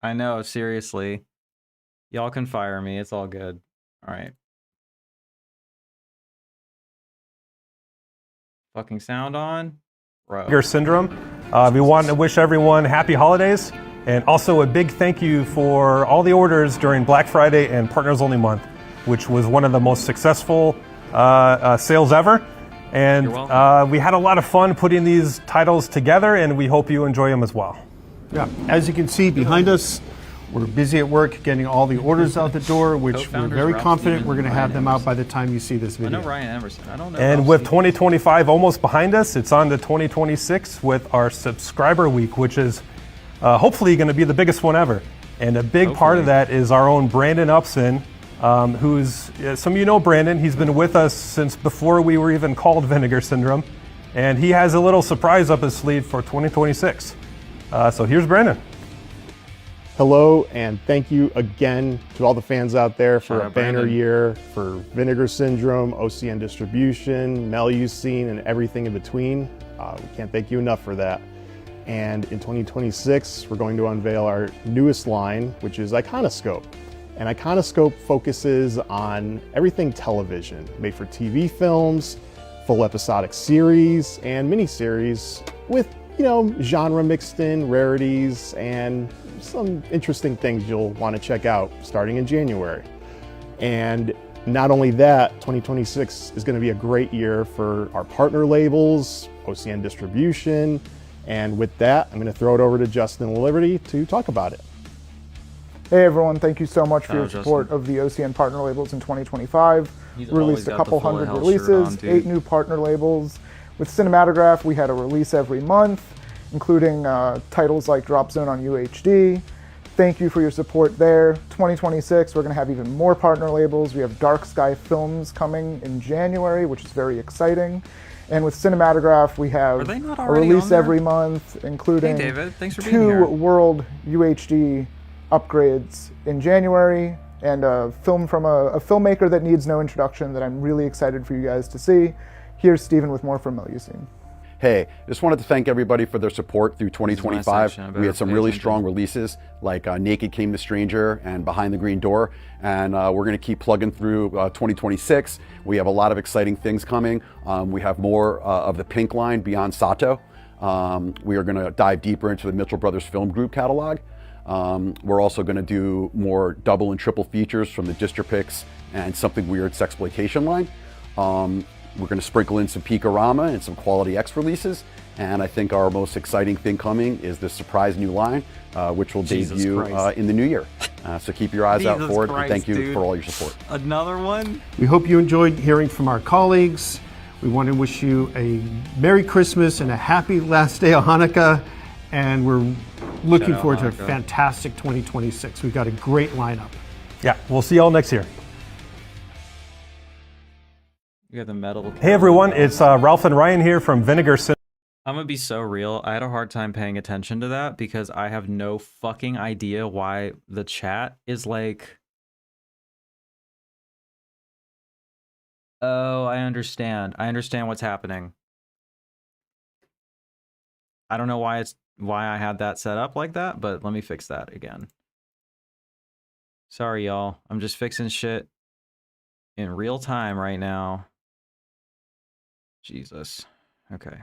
I know, seriously. Y'all can fire me. It's all good. All right. Fucking sound on. Bro. Syndrome. We want to wish everyone happy holidays, and also a big thank you for all the orders during Black Friday and Partners Only Month, which was one of the most successful sales ever. And we had a lot of fun putting these titles together, and we hope you enjoy them as well. Yeah, as you can see behind us, we're busy at work getting all the orders out the door, which we're very confident we're going to have them out by the time you see this video. I know Ryan Emerson. I don't know. And with 2025 almost behind us, it's on to 2026 with our subscriber week, which is hopefully going to be the biggest one ever. And a big part of that is our own Brandon Upson, who's, some of you know Brandon, he's been with us since before we were even called Vinegar Syndrome. And he has a little surprise up his sleeve for 2026. So here's Brandon. Hello, and thank you again to all the fans out there for a banner year, for Vinegar Syndrome, OCN Distribution, Melusine, and everything in between. We can't thank you enough for that. And in 2026, we're going to unveil our newest line, which is Iconoscope. And Iconoscope focuses on everything television, made for TV films, full episodic series, and miniseries with, you know, genre mixed in, rarities, and some interesting things you'll want to check out starting in January. And not only that, 2026 is going to be a great year for our partner labels, OCN Distribution, and with that, I'm going to throw it over to Justin and Liberty to talk about it. Hey everyone, thank you so much for your support of the OCN partner labels in 2025. We released a couple hundred releases, 8 new partner labels. With Cinematograph, we had a release every month, including titles like Drop Zone on UHD. Thank you for your support there. 2026, we're going to have even more partner labels. We have Dark Sky Films coming in January, which is very exciting. And with Cinematograph, we have a release every month, including David. Thanks for being here. 2 World UHD upgrades in January, and a film from a filmmaker that needs no introduction that I'm really excited for you guys to see. Here's Steven with more from Melusine. Hey, just wanted to thank everybody for their support through 2025. We had some really strong releases like Naked Came the Stranger and Behind the Green Door, and we're going to keep plugging through 2026. We have a lot of exciting things coming. We have more of the Pink line beyond Sato. We are going to dive deeper into the Mitchell Brothers Film Group catalog. We're also going to do more double and triple features from the Distrapix and Something Weird Sexploitation line. We're going to sprinkle in some Peakorama and some Quality X releases. And I think our most exciting thing coming is this surprise new line, which will debut in the new year. So keep your eyes out for it. And thank you for all your support. Another one? We hope you enjoyed hearing from our colleagues. We want to wish you a Merry Christmas and a happy last day of Hanukkah. And we're looking forward to a fantastic 2026. We've got a great lineup. Yeah, we'll see y'all next year. You got the metal. Hey everyone, it's Ralph and Ryan here from Vinegar Syndrome. I'm gonna be so real. I had a hard time paying attention to that because I have no fucking idea why the chat is like, oh, I understand. I understand what's happening. I don't know why I had that set up like that, but let me fix that again. Sorry, y'all. I'm just fixing shit in real time right now. Jesus. Okay.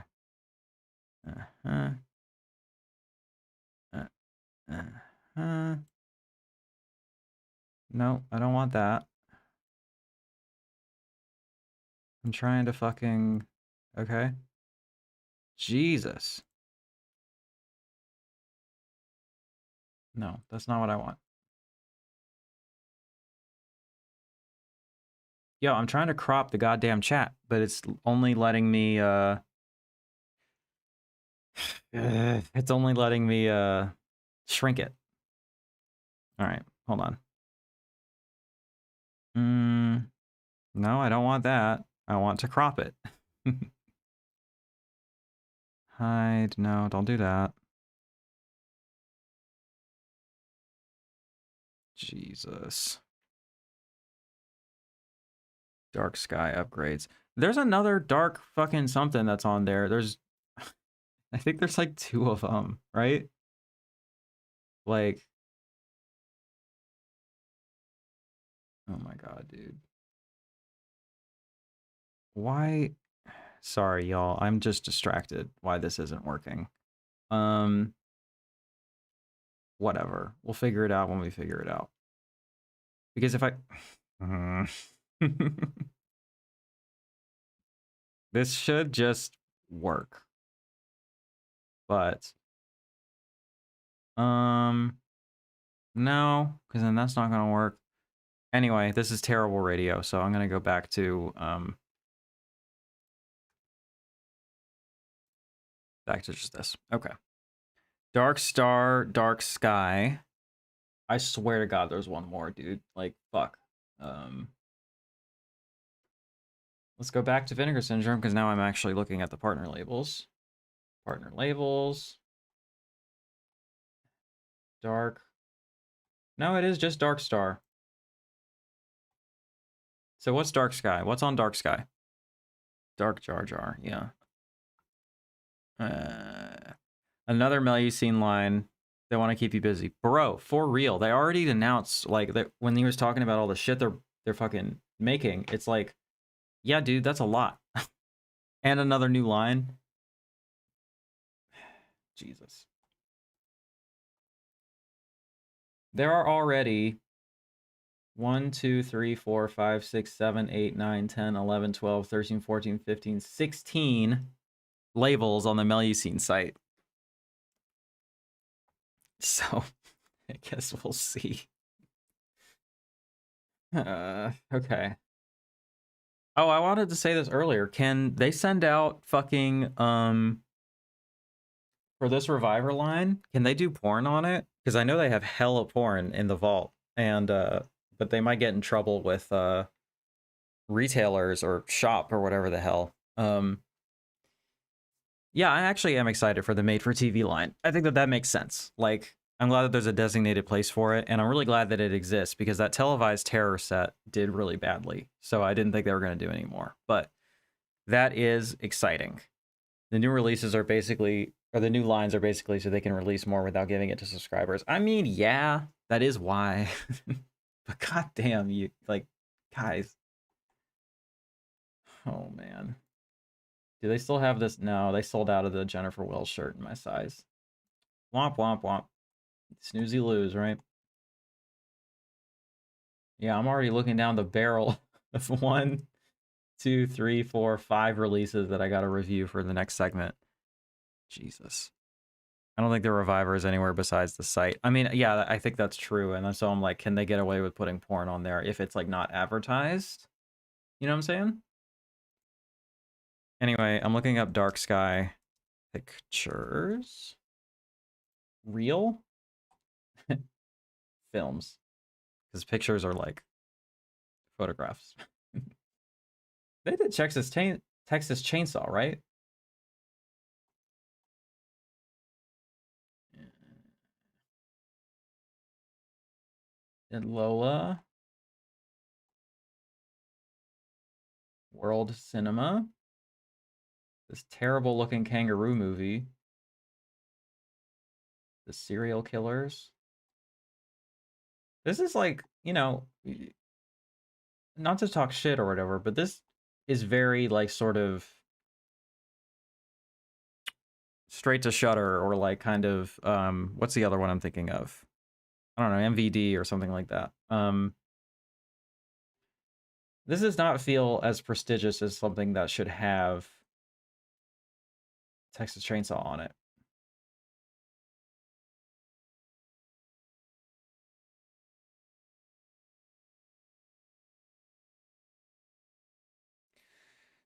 No, I don't want that. I'm trying to fucking... Okay. Jesus. No, that's not what I want. Yo, I'm trying to crop the goddamn chat, but it's only letting me, it's only letting me, shrink it. All right, hold on. No, I don't want that. I want to crop it. Hide. No, don't do that. Jesus. Dark sky upgrades. There's another dark fucking something that's on there. There's, I think there's like 2 of them, right? Like, oh my god, dude. Why? Sorry, y'all. I'm just distracted why this isn't working. Whatever. We'll figure it out when we figure it out. Because if I... This should just work. But... No, because then that's not going to work. Anyway, this is terrible radio, so I'm going to go back to... back to just this. Okay. Dark Star, Dark Sky. I swear to God, there's one more, dude. Like, fuck. Let's go back to Vinegar Syndrome, because now I'm actually looking at the partner labels. Partner labels. Dark. No, it is just Dark Star. So what's Dark Sky? What's on Dark Sky? Dark Jar Jar, yeah. Another Melusine line. They want to keep you busy. Bro, for real. They already announced, like, that when he was talking about all the shit they're fucking making, it's like, yeah, dude, that's a lot. And another new line. Jesus. There are already 1, 2, 3, 4, 5, 6, 7, 8, 9, 10, 11, 12, 13, 14, 15, 16 labels on the Melusine site. So, I guess we'll see. Okay. Oh, I wanted to say this earlier. Can they send out fucking, for this Reviver line, can they do porn on it? Because I know they have hella porn in the vault. And, but they might get in trouble with, retailers or shop or whatever the hell. Yeah, I actually am excited for the made-for-TV line. I think that makes sense. Like, I'm glad that there's a designated place for it, and I'm really glad that it exists, because that televised terror set did really badly, so I didn't think they were going to do any more. But that is exciting. The new releases are basically, or the new lines are basically so they can release more without giving it to subscribers. I mean, yeah, that is why. But goddamn, you, like, guys. Oh, man. Do they still have this? No, they sold out of the Jennifer Wells shirt in my size. Womp, womp, womp. Snoozy lose, right? Yeah, I'm already looking down the barrel of 1, 2, 3, 4, 5 releases that I got to review for the next segment. Jesus. I don't think the Reviver is anywhere besides the site. I mean, yeah, I think that's true. And so I'm like, can they get away with putting porn on there if it's like not advertised? You know what I'm saying? Anyway, I'm looking up Dark Sky pictures. Real? Films. Because pictures are like photographs. They did Texas Chainsaw, right? And Lola. World Cinema. This terrible looking kangaroo movie. The Serial Killers. This is like, you know, not to talk shit or whatever, but this is very like sort of straight to Shudder, or like kind of what's the other one I'm thinking of? I don't know, MVD or something like that. This does not feel as prestigious as something that should have Texas Chainsaw on it.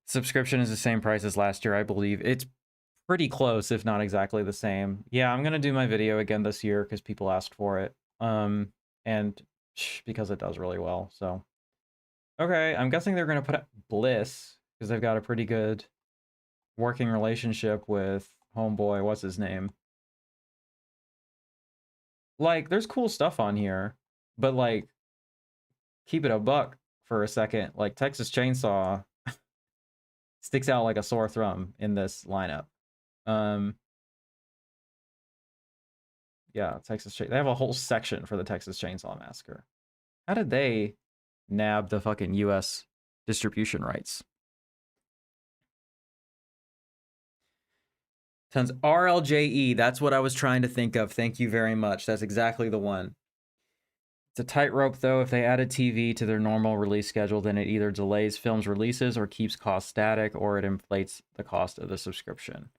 Subscription is the same price as last year, I believe. It's pretty close, if not exactly the same. Yeah, I'm gonna do my video again this year because people asked for it. And because it does really well, so. Okay, I'm guessing they're gonna put up Bliss, because they've got a pretty good working relationship with homeboy, what's his name? Like, there's cool stuff on here, but like, keep it a buck for a second. Like, Texas Chainsaw sticks out like a sore thumb in this lineup. Yeah, they have a whole section for the Texas Chainsaw Massacre. How did they nab the fucking US distribution rights? Tons RLJE, that's what I was trying to think of. Thank you very much. That's exactly the one. It's a tightrope, though. If they added TV to their normal release schedule, then it either delays films' releases or keeps costs static, or it inflates the cost of the subscription.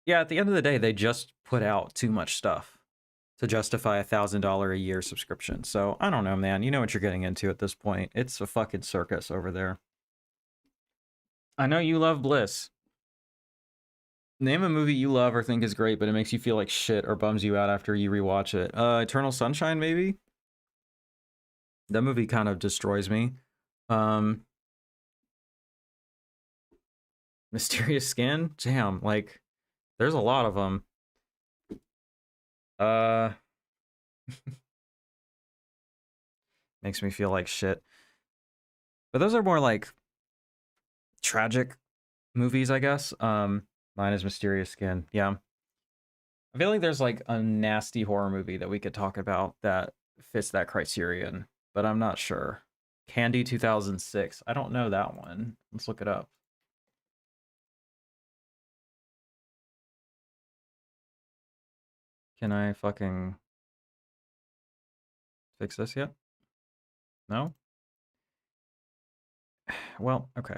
Yeah, at the end of the day, they just put out too much stuff to justify a $1,000 a year subscription. So, I don't know, man. You know what you're getting into at this point. It's a fucking circus over there. I know you love Bliss. Name a movie you love or think is great, but it makes you feel like shit or bums you out after you rewatch it. Eternal Sunshine, maybe? That movie kind of destroys me. Mysterious Skin? Damn, like, there's a lot of them. Makes me feel like shit. But those are more like tragic movies, I guess. Mine is Mysterious Skin. Yeah. I feel like there's like a nasty horror movie that we could talk about that fits that criterion, but I'm not sure. Candy 2006. I don't know that one. Let's look it up. Can I fucking fix this yet? No? Well, okay.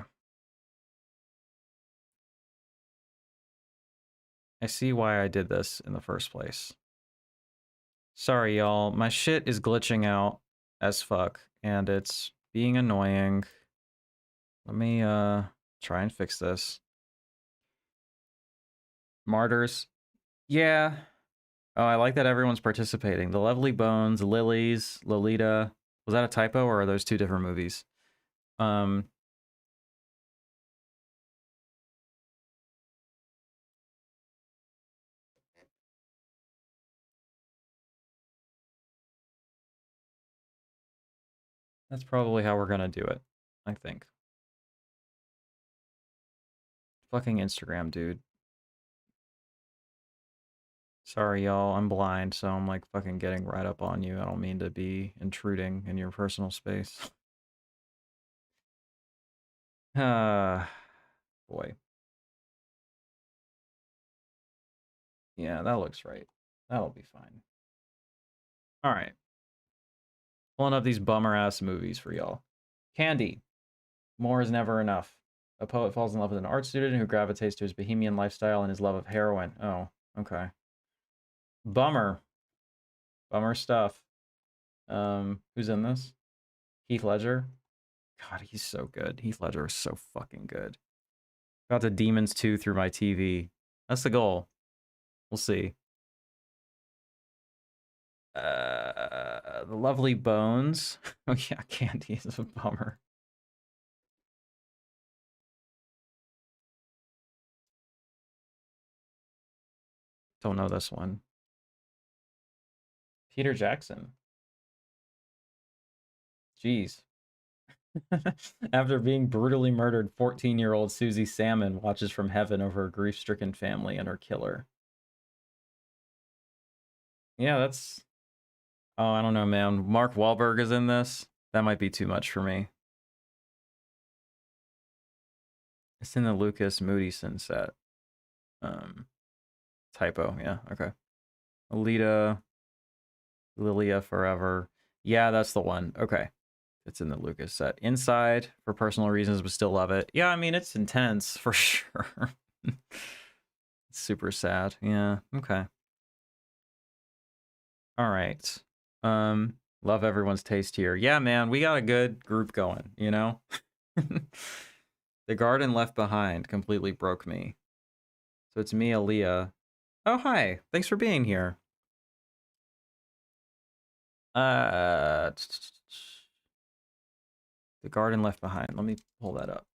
I see why I did this in the first place. Sorry, y'all. My shit is glitching out as fuck, and it's being annoying. Let me try and fix this. Martyrs. Yeah. Oh, I like that everyone's participating. The Lovely Bones, Lilies, Lolita. Was that a typo, or are those two different movies? That's probably how we're gonna do it, I think. Fucking Instagram, dude. Sorry, y'all. I'm blind, so I'm like fucking getting right up on you. I don't mean to be intruding in your personal space. Boy. Yeah, that looks right. That'll be fine. All right. Pulling up these bummer-ass movies for y'all. Candy. More is never enough. A poet falls in love with an art student who gravitates to his bohemian lifestyle and his love of heroin. Oh, okay. Bummer. Bummer stuff. Who's in this? Heath Ledger. God, he's so good. Heath Ledger is so fucking good. Got to Demons 2 through my TV. That's the goal. We'll see. The Lovely Bones. Oh yeah, Candy is a bummer. Don't know this one. Peter Jackson. Jeez. After being brutally murdered, 14-year-old Susie Salmon watches from heaven over her grief-stricken family and her killer. Yeah, that's... Oh, I don't know, man. Mark Wahlberg is in this. That might be too much for me. It's in the Lucas Moodysson set. Typo, yeah, okay. Alita, Lilia Forever. Yeah, that's the one. Okay. It's in the Lucas set. Inside, for personal reasons, but still love it. Yeah, I mean, it's intense, for sure. It's super sad. Yeah, okay. All right. Love everyone's taste here. Yeah, man, we got a good group going, you know? The Garden Left Behind completely broke me. So it's me, Aaliyah. Oh, hi. Thanks for being here. The Garden Left Behind. Let me pull that up.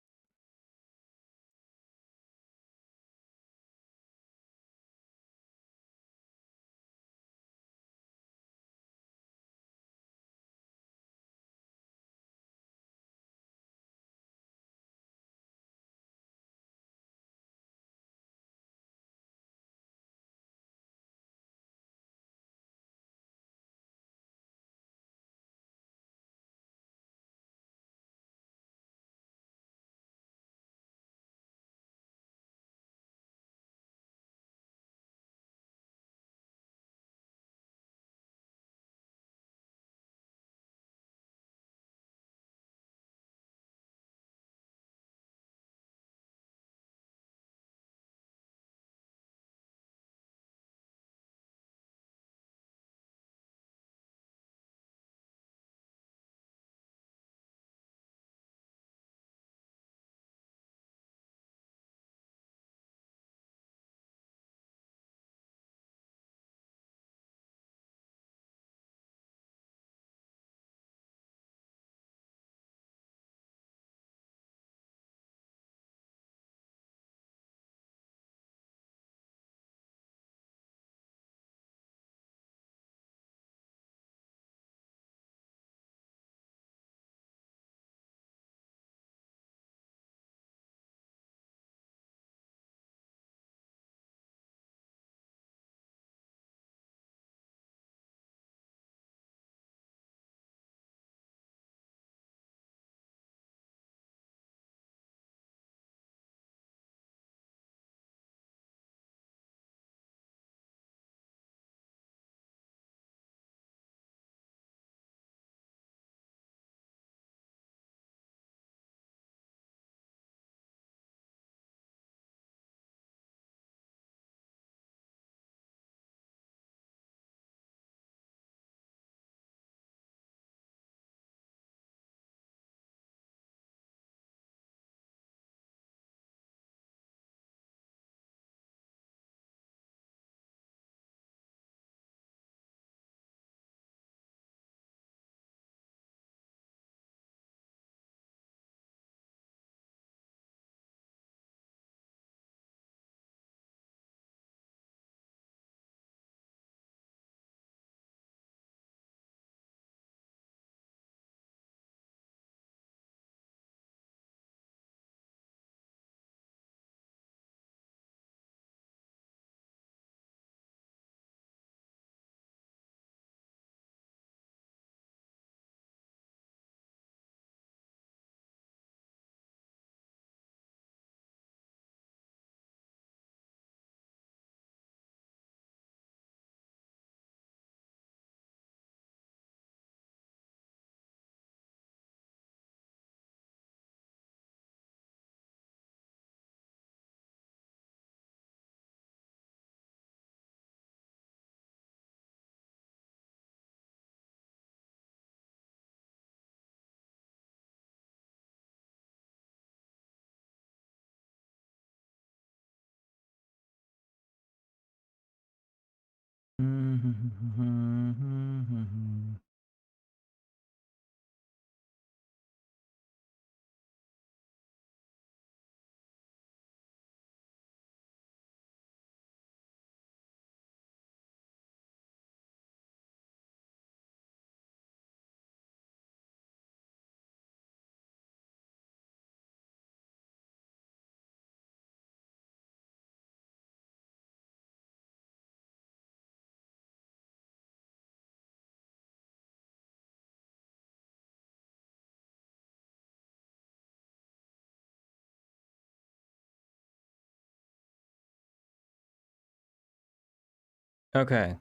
Okay.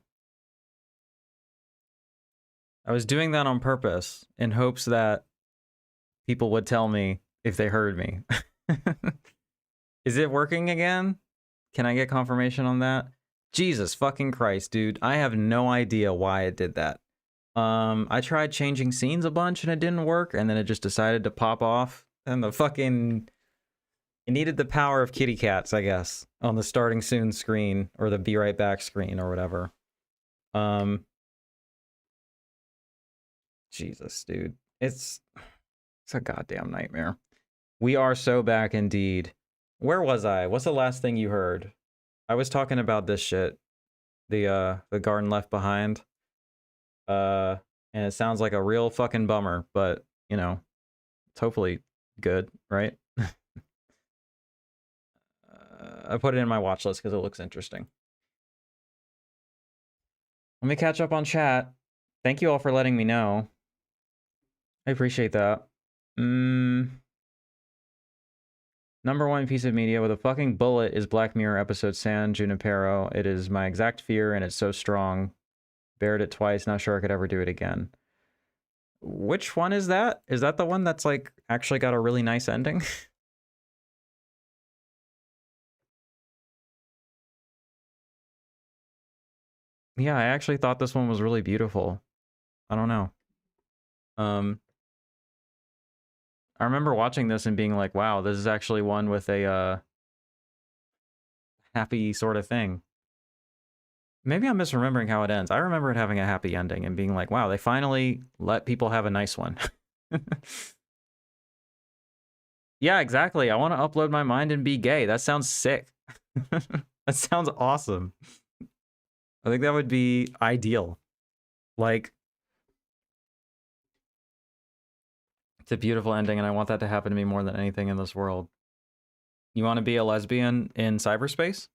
I was doing that on purpose in hopes that people would tell me if they heard me. Is it working again? Can I get confirmation on that? Jesus fucking Christ, dude. I have no idea why it did that. I tried changing scenes a bunch and it didn't work, and then it just decided to pop off. And the fucking... It needed the power of kitty cats, I guess, on the starting soon screen, or the be right back screen, or whatever. Jesus, dude. It's a goddamn nightmare. We are so back indeed. Where was I? What's the last thing you heard? I was talking about this shit. The Garden Left Behind. And it sounds like a real fucking bummer, but, you know, it's hopefully good, right? I put it in my watch list because it looks interesting. Let me catch up on chat. Thank you all for letting me know. I appreciate that. Number one piece of media with a fucking bullet is Black Mirror episode San Junipero. It is my exact fear and it's so strong. Bared it twice, not sure I could ever do it again. Which one is that? Is that the one that's like actually got a really nice ending? Yeah, I actually thought this one was really beautiful. I don't know. I remember watching this and being like, wow, this is actually one with a happy sort of thing. Maybe I'm misremembering how it ends. I remember it having a happy ending and being like, wow, they finally let people have a nice one. Yeah, exactly. I want to upload my mind and be gay. That sounds sick. That sounds awesome. I think that would be ideal. Like, it's a beautiful ending, and I want that to happen to me more than anything in this world. You want to be a lesbian in cyberspace?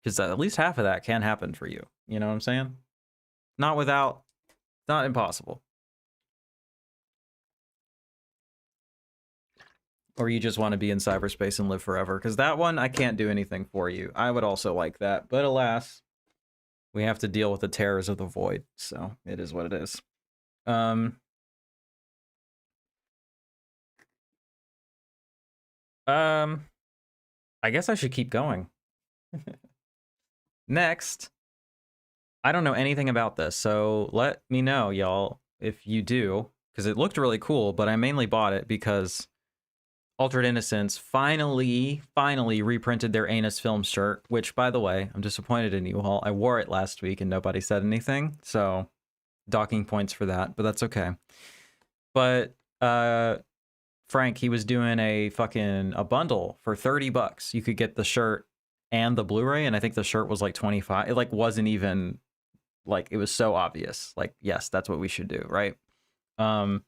Because at least half of that can happen for you. You know what I'm saying? Not impossible. Or you just want to be in cyberspace and live forever. Because that one, I can't do anything for you. I would also like that. But alas, we have to deal with the terrors of the void. So it is what it is. I guess I should keep going. Next. I don't know anything about this. So let me know, y'all, if you do. Because it looked really cool. But I mainly bought it because Altered Innocence finally reprinted their Anus Film shirt, which, by the way, I'm disappointed in you all. I wore it last week and nobody said anything, so docking points for that, but that's okay. But Frank, he was doing a bundle for $30. You could get the shirt and the Blu-ray, and I think the shirt was like $25. It like wasn't even like, it was so obvious. Like, yes, that's what we should do, right? But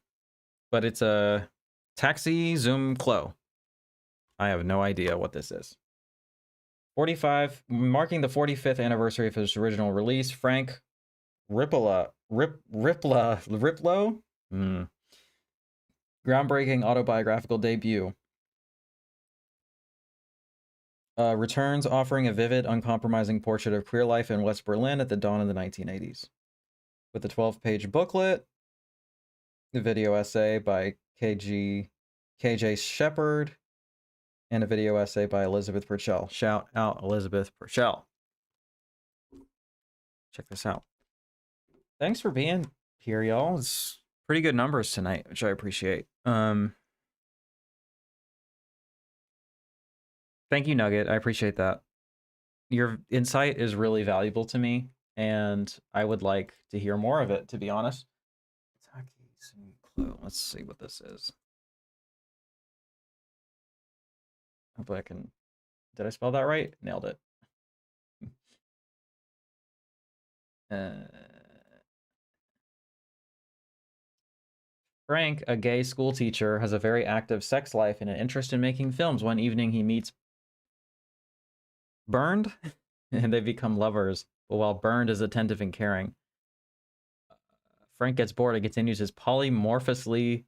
it's a Taxi Zoom Clo. I have no idea what this is. 45, marking the 45th anniversary of his original release, Frank Riplo? Groundbreaking autobiographical debut. Returns offering a vivid, uncompromising portrait of queer life in West Berlin at the dawn of the 1980s. With a 12-page booklet, the video essay by KJ Shepard, and a video essay by Elizabeth Purcell. Shout out Elizabeth Purcell. Check this out. Thanks for being here, y'all. It's pretty good numbers tonight, which I appreciate. Thank you, Nugget. I appreciate that. Your insight is really valuable to me, and I would like to hear more of it, to be honest. Let's see what this is. Hope I can... Did I spell that right? Nailed it. Frank, a gay school teacher, has a very active sex life and an interest in making films. One evening he meets Bernd, and they become lovers. But while Bernd is attentive and caring, Frank gets bored and continues his polymorphously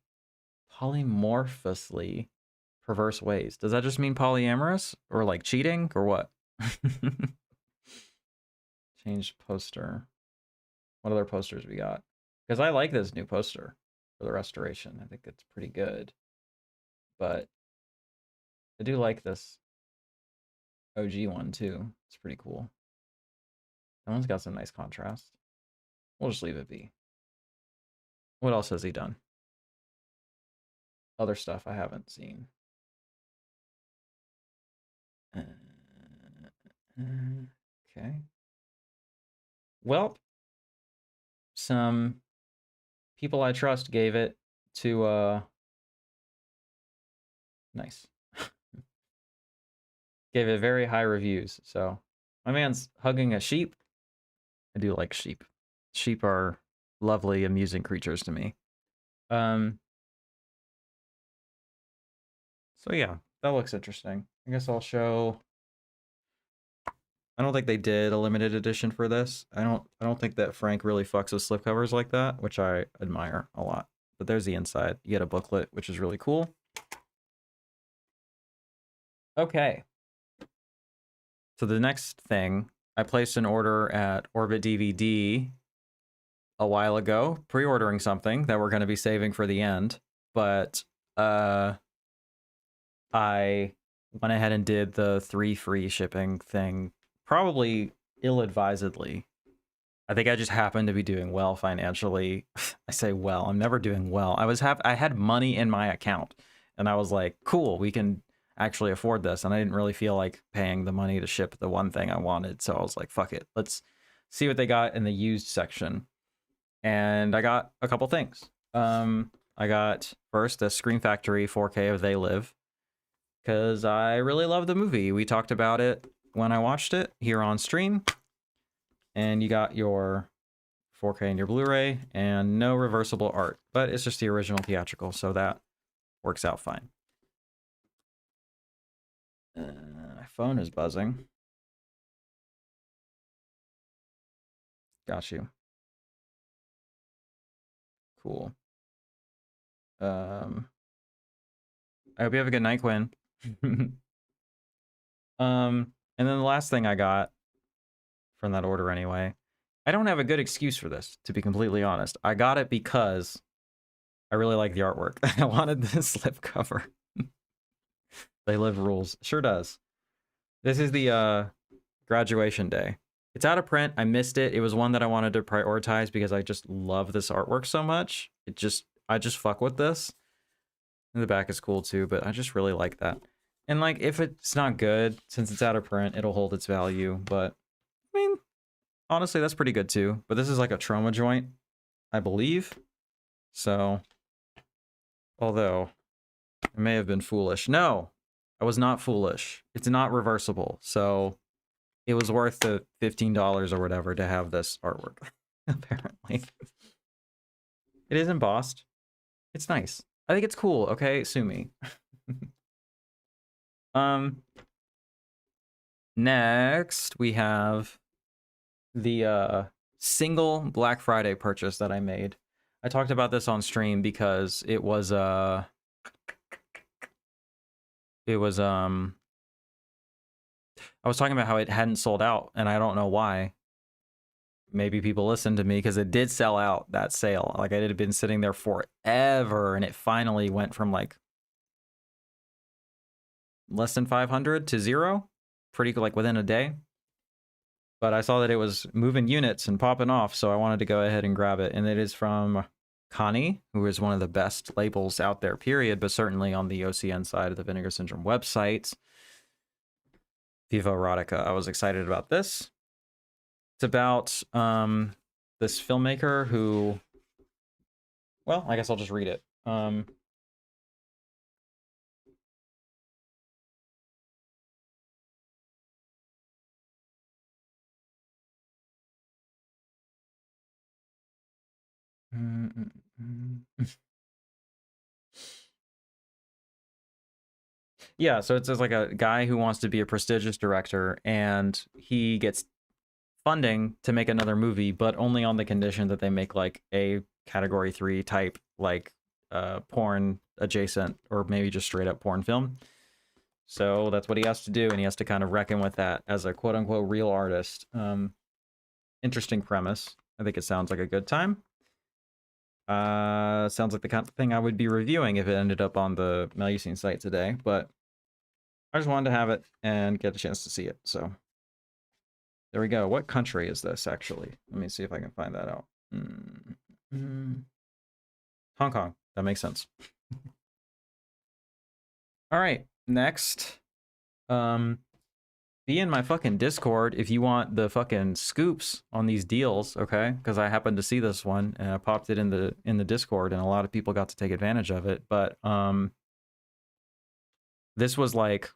perverse ways. Does that just mean polyamorous? Or like cheating? Or what? Change poster. What other posters we got? Because I like this new poster for the restoration. I think it's pretty good. But I do like this OG one too. It's pretty cool. That one's got some nice contrast. We'll just leave it be. What else has he done? Other stuff I haven't seen. Okay. Well, some people I trust gave it to nice. Gave it very high reviews. So my man's hugging a sheep. I do like sheep. Sheep are lovely, amusing creatures to me. So yeah, that looks interesting. I guess I'll show. I don't think they did a limited edition for this. I don't think that Frank really fucks with slipcovers like that, which I admire a lot. But there's the inside. You get a booklet, which is really cool. Okay. So the next thing, I placed an order at Orbit DVD a while ago, pre-ordering something that we're going to be saving for the end. But I went ahead and did the 3 free shipping thing, probably ill-advisedly. I think I just happened to be doing well financially. I say well, I'm never doing well. I had money in my account, and I was like, cool, we can actually afford this. And I didn't really feel like paying the money to ship the one thing I wanted. So I was like, fuck it. Let's see what they got in the used section. And I got a couple things. I got first a Scream Factory 4K of They Live, because I really love the movie. We talked about it when I watched it here on stream. And you got your 4K and your Blu-ray, and no reversible art, but it's just the original theatrical, so that works out fine. My phone is buzzing. Got you. Cool. I hope you have a good night, Quinn. And then the last thing I got from that order anyway, I don't have a good excuse for this, to be completely honest. I got it because I really like the artwork. I wanted this slipcover. They Live rules. Sure does. This is the graduation day. It's out of print. I missed it. It was one that I wanted to prioritize because I just love this artwork so much. I just fuck with this. And the back is cool too, but I just really like that. And like, if it's not good, since it's out of print, it'll hold its value. But I mean, honestly, that's pretty good too. But this is like a trauma joint, I believe. So, although it may have been foolish. No, I was not foolish. It's not reversible. So it was worth the $15 or whatever to have this artwork, apparently. It is embossed. It's nice. I think it's cool, okay? Sue me. Next, we have the single Black Friday purchase that I made. I talked about this on stream because it was I was talking about how it hadn't sold out, and I don't know why. Maybe people listened to me because it did sell out, that sale. Like, it had been sitting there forever, and it finally went from like less than 500 to 0, pretty like within a day. But I saw that it was moving units and popping off, so I wanted to go ahead and grab it. And it is from Connie, who is one of the best labels out there, period, but certainly on the OCN side of the Vinegar Syndrome website. Viva Erotica. I was excited about this. It's about this filmmaker who, well, I guess I'll just read it. Yeah, so it says like a guy who wants to be a prestigious director, and he gets funding to make another movie, but only on the condition that they make like a category 3 type, like porn adjacent, or maybe just straight up porn film. So that's what he has to do, and he has to kind of reckon with that as a quote unquote real artist. Interesting premise. I think it sounds like a good time. Sounds like the kind of thing I would be reviewing if it ended up on the Melusine site today, but I just wanted to have it and get a chance to see it, so there we go. What country is this, actually? Let me see if I can find that out. Hong Kong. That makes sense. All right, next. Be in my fucking Discord if you want the fucking scoops on these deals, okay? Because I happened to see this one and I popped it in the Discord, and a lot of people got to take advantage of it. But this was like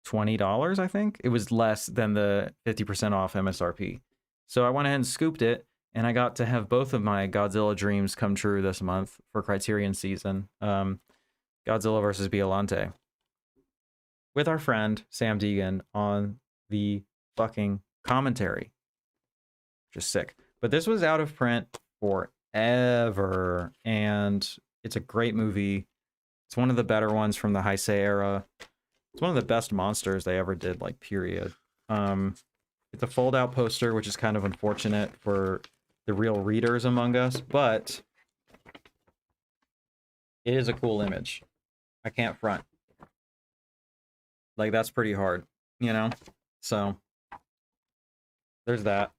$20, I think. It was less than the 50% off MSRP. So I went ahead and scooped it, and I got to have both of my Godzilla dreams come true this month for Criterion season. Godzilla vs. Biollante. With our friend Sam Deegan on the fucking commentary. Just sick. But this was out of print forever, and it's a great movie. It's one of the better ones from the Heisei era. It's one of the best monsters they ever did, like, period. It's a fold-out poster, which is kind of unfortunate for the real readers among us, but it is a cool image. I can't front. Like, that's pretty hard, you know? So, there's that.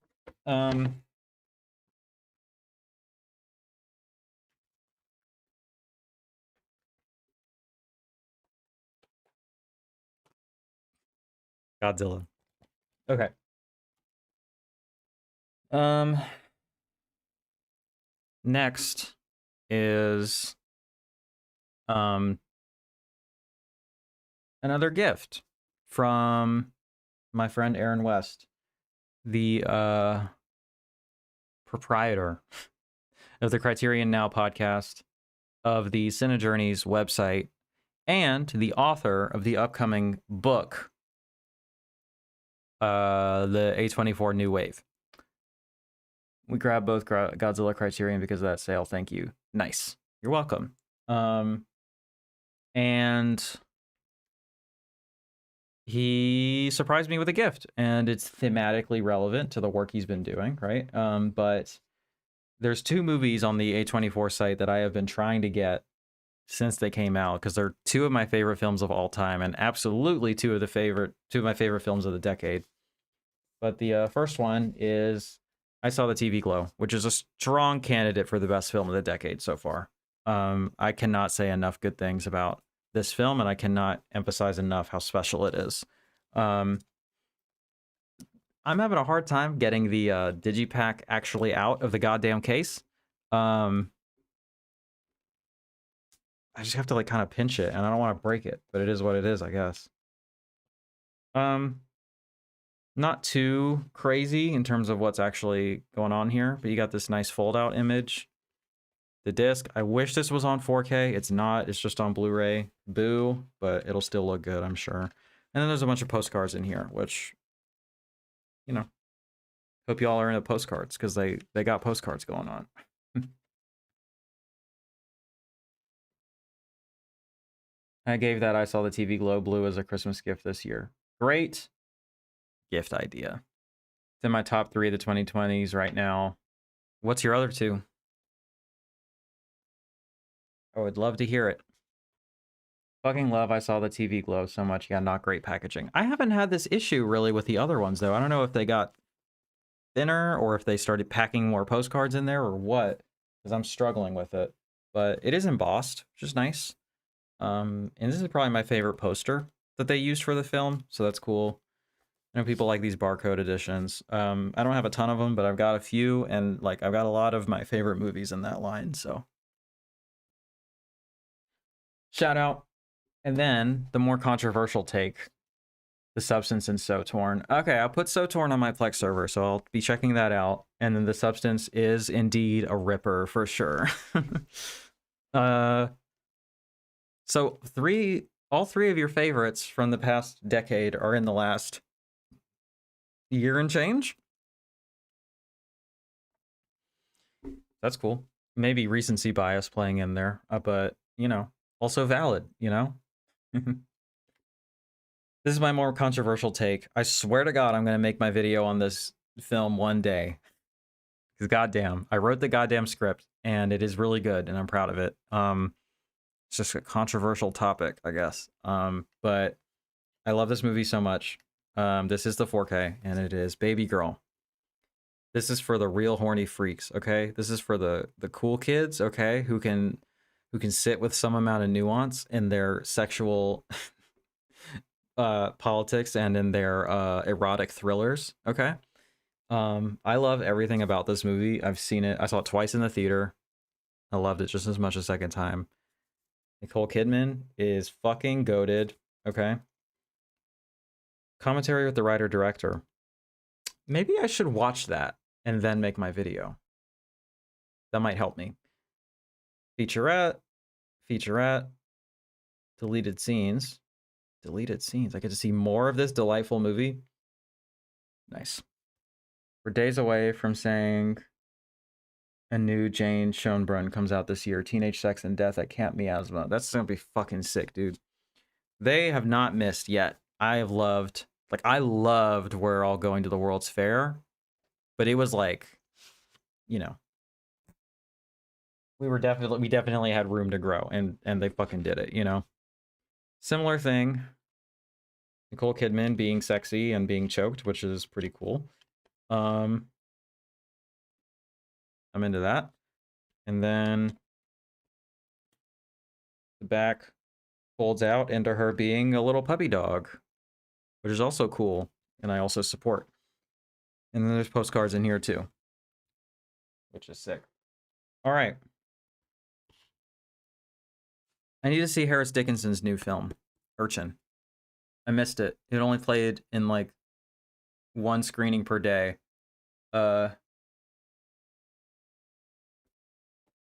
Godzilla. Okay. Next is another gift from my friend Aaron West, the proprietor of the Criterion Now podcast, of the Cine Journeys website, and the author of the upcoming book, the A24 New Wave. We grabbed both Godzilla Criterion because of that sale. Thank you. Nice. You're welcome. And he surprised me with a gift, and it's thematically relevant to the work he's been doing, right? But there's two movies on the A24 site that I have been trying to get since they came out, because they're two of my favorite films of all time, and absolutely two of my favorite films of the decade. But the first one is I Saw the TV Glow, which is a strong candidate for the best film of the decade so far. I cannot say enough good things about this film, and I cannot emphasize enough how special it is. I'm having a hard time getting the digipack actually out of the goddamn case. I just have to like kind of pinch it, and I don't want to break it, but it is what it is, I guess. Not too crazy in terms of what's actually going on here, but you got this nice fold-out image. The disc, I wish this was on 4K. It's not. It's just on Blu-ray. Boo, but it'll still look good, I'm sure. And then there's a bunch of postcards in here, which, you know, hope y'all are into postcards, because they got postcards going on. I gave that I Saw the TV Glow Blue as a Christmas gift this year. Great gift idea. It's in my top 3 of the 2020s right now. What's your other 2? I would love to hear it. Fucking love I Saw the TV Glow so much. Yeah, not great packaging. I haven't had this issue really with the other ones, though. I don't know if they got thinner or if they started packing more postcards in there or what, because I'm struggling with it. But it is embossed, which is nice. And this is probably my favorite poster that they used for the film, so that's cool. I know people like these barcode editions. I don't have a ton of them, but I've got a few, and like I've got a lot of my favorite movies in that line, so shout out. And then the more controversial take, The Substance and So Torn. Okay, I'll put So Torn on my Plex server, so I'll be checking that out. And then The Substance is indeed a ripper for sure. So all three of your favorites from the past decade are in the last year and change. That's cool. Maybe recency bias playing in there, but you know, also valid, you know? This is my more controversial take. I swear to God, I'm going to make my video on this film one day. Because goddamn, I wrote the goddamn script, and it is really good, and I'm proud of it. It's just a controversial topic, I guess. But I love this movie so much. This is the 4K, and it is Baby Girl. This is for the real horny freaks, okay? This is for the cool kids, okay, who can sit with some amount of nuance in their sexual politics and in their erotic thrillers, okay? I love everything about this movie. I've seen it. I saw it twice in the theater. I loved it just as much a second time. Nicole Kidman is fucking goated, okay? Commentary with the writer-director. Maybe I should watch that and then make my video. That might help me. Featurette. Deleted scenes. I get to see more of this delightful movie. Nice. We're days away from saying a new Jane Schoenbrunn comes out this year. Teenage Sex and Death at Camp Miasma. That's gonna be fucking sick, dude. They have not missed yet. I loved We're All Going to the World's Fair, but it was like, you know, we definitely had room to grow, and they fucking did it, you know. Similar thing. Nicole Kidman being sexy and being choked, which is pretty cool. I'm into that. And then the back folds out into her being a little puppy dog, which is also cool, and I also support. And then there's postcards in here too, which is sick. All right. I need to see Harris Dickinson's new film, Urchin. I missed it. It only played in like one screening per day. For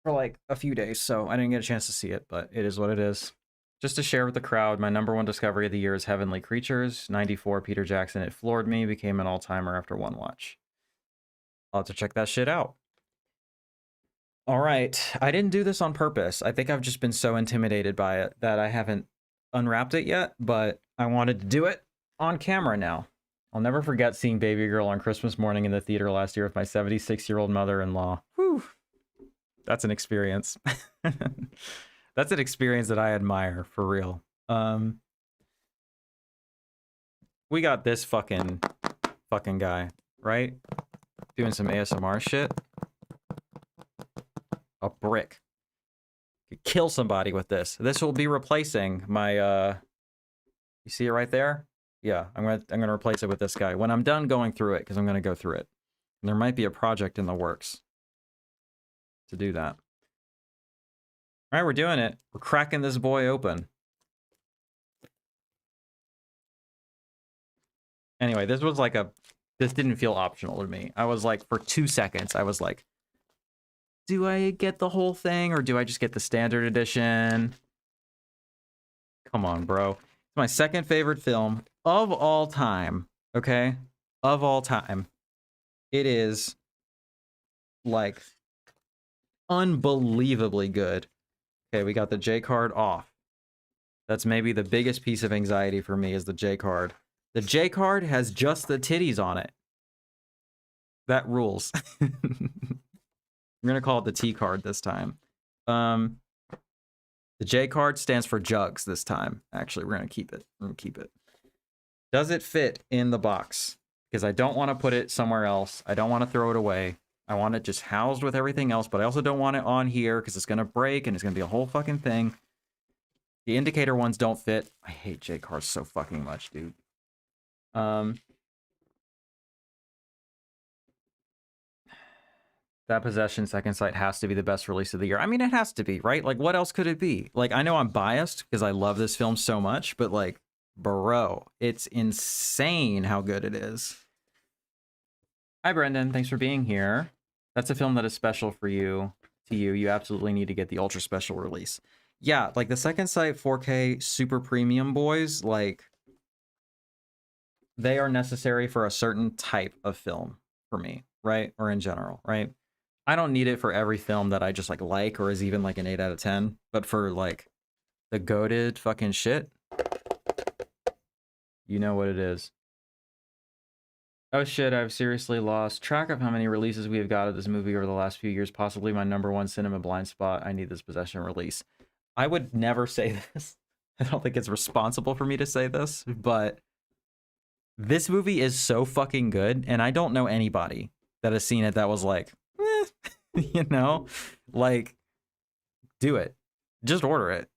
like a few days, so I didn't get a chance to see it, but it is what it is. Just to share with the crowd, my #1 discovery of the year is Heavenly Creatures. 94, Peter Jackson. It floored me, became an all-timer after one watch. I'll have to check that shit out. All right, I didn't do this on purpose. I think I've just been so intimidated by it that I haven't unwrapped it yet, but I wanted to do it on camera now. I'll never forget seeing Baby Girl on Christmas morning in the theater last year with my 76-year-old mother-in-law. Whew. That's an experience. That's an experience that I admire, for real. We got this fucking guy, right? Doing some ASMR shit. A brick. Could kill somebody with this. This will be replacing my you see it right there? Yeah, I'm gonna replace it with this guy when I'm done going through it, because I'm gonna go through it. And there might be a project in the works to do that. All right, we're doing it. We're cracking this boy open. Anyway, this didn't feel optional to me. I was like, for 2 seconds, I was like, do I get the whole thing, or do I just get the standard edition? Come on, bro. It's my second favorite film of all time, okay? Of all time. It is, like, unbelievably good. Okay, we got the J card off. That's maybe the biggest piece of anxiety for me, is the J card. The J card has just the titties on it. That rules. We're gonna call it the T card this time. The J card stands for jugs this time. Actually, we're gonna keep it. Does it fit in the box? Because I don't want to put it somewhere else. I don't want to throw it away. I want it just housed with everything else, but I also don't want it on here because it's gonna break and it's gonna be a whole fucking thing. The indicator ones don't fit. I hate J cards so fucking much, dude. That Possession Second Sight has to be the best release of the year. I mean, it has to be, right? Like, what else could it be? Like, I know I'm biased because I love this film so much, but like, bro, it's insane how good it is. Hi, Brendan. Thanks for being here. That's a film that is special for you. To you, you absolutely need to get the ultra special release. Yeah, like the Second Sight 4K super premium boys, like, they are necessary for a certain type of film for me, right? Or in general, right? I don't need it for every film that I just like or is even like an 8 out of 10, but for like the goated fucking shit, you know what it is. Oh shit, I've seriously lost track of how many releases we have got of this movie over the last few years. Possibly my #1 cinema blind spot. I need this Possession release. I would never say this. I don't think it's responsible for me to say this, but this movie is so fucking good, and I don't know anybody that has seen it that was like, you know, like, do it. Just order it.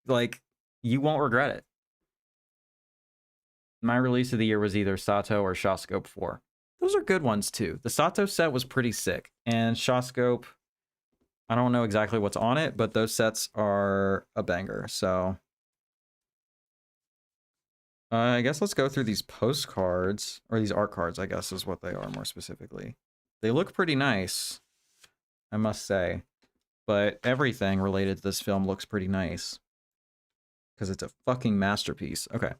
Like, you won't regret it. My release of the year was either Sato or Shawscope 4. Those are good ones, too. The Sato set was pretty sick, and Shawscope, I don't know exactly what's on it, but those sets are a banger, so... I guess let's go through these postcards, or these art cards, I guess is what they are more specifically. They look pretty nice, I must say, but everything related to this film looks pretty nice because it's a fucking masterpiece. Okay.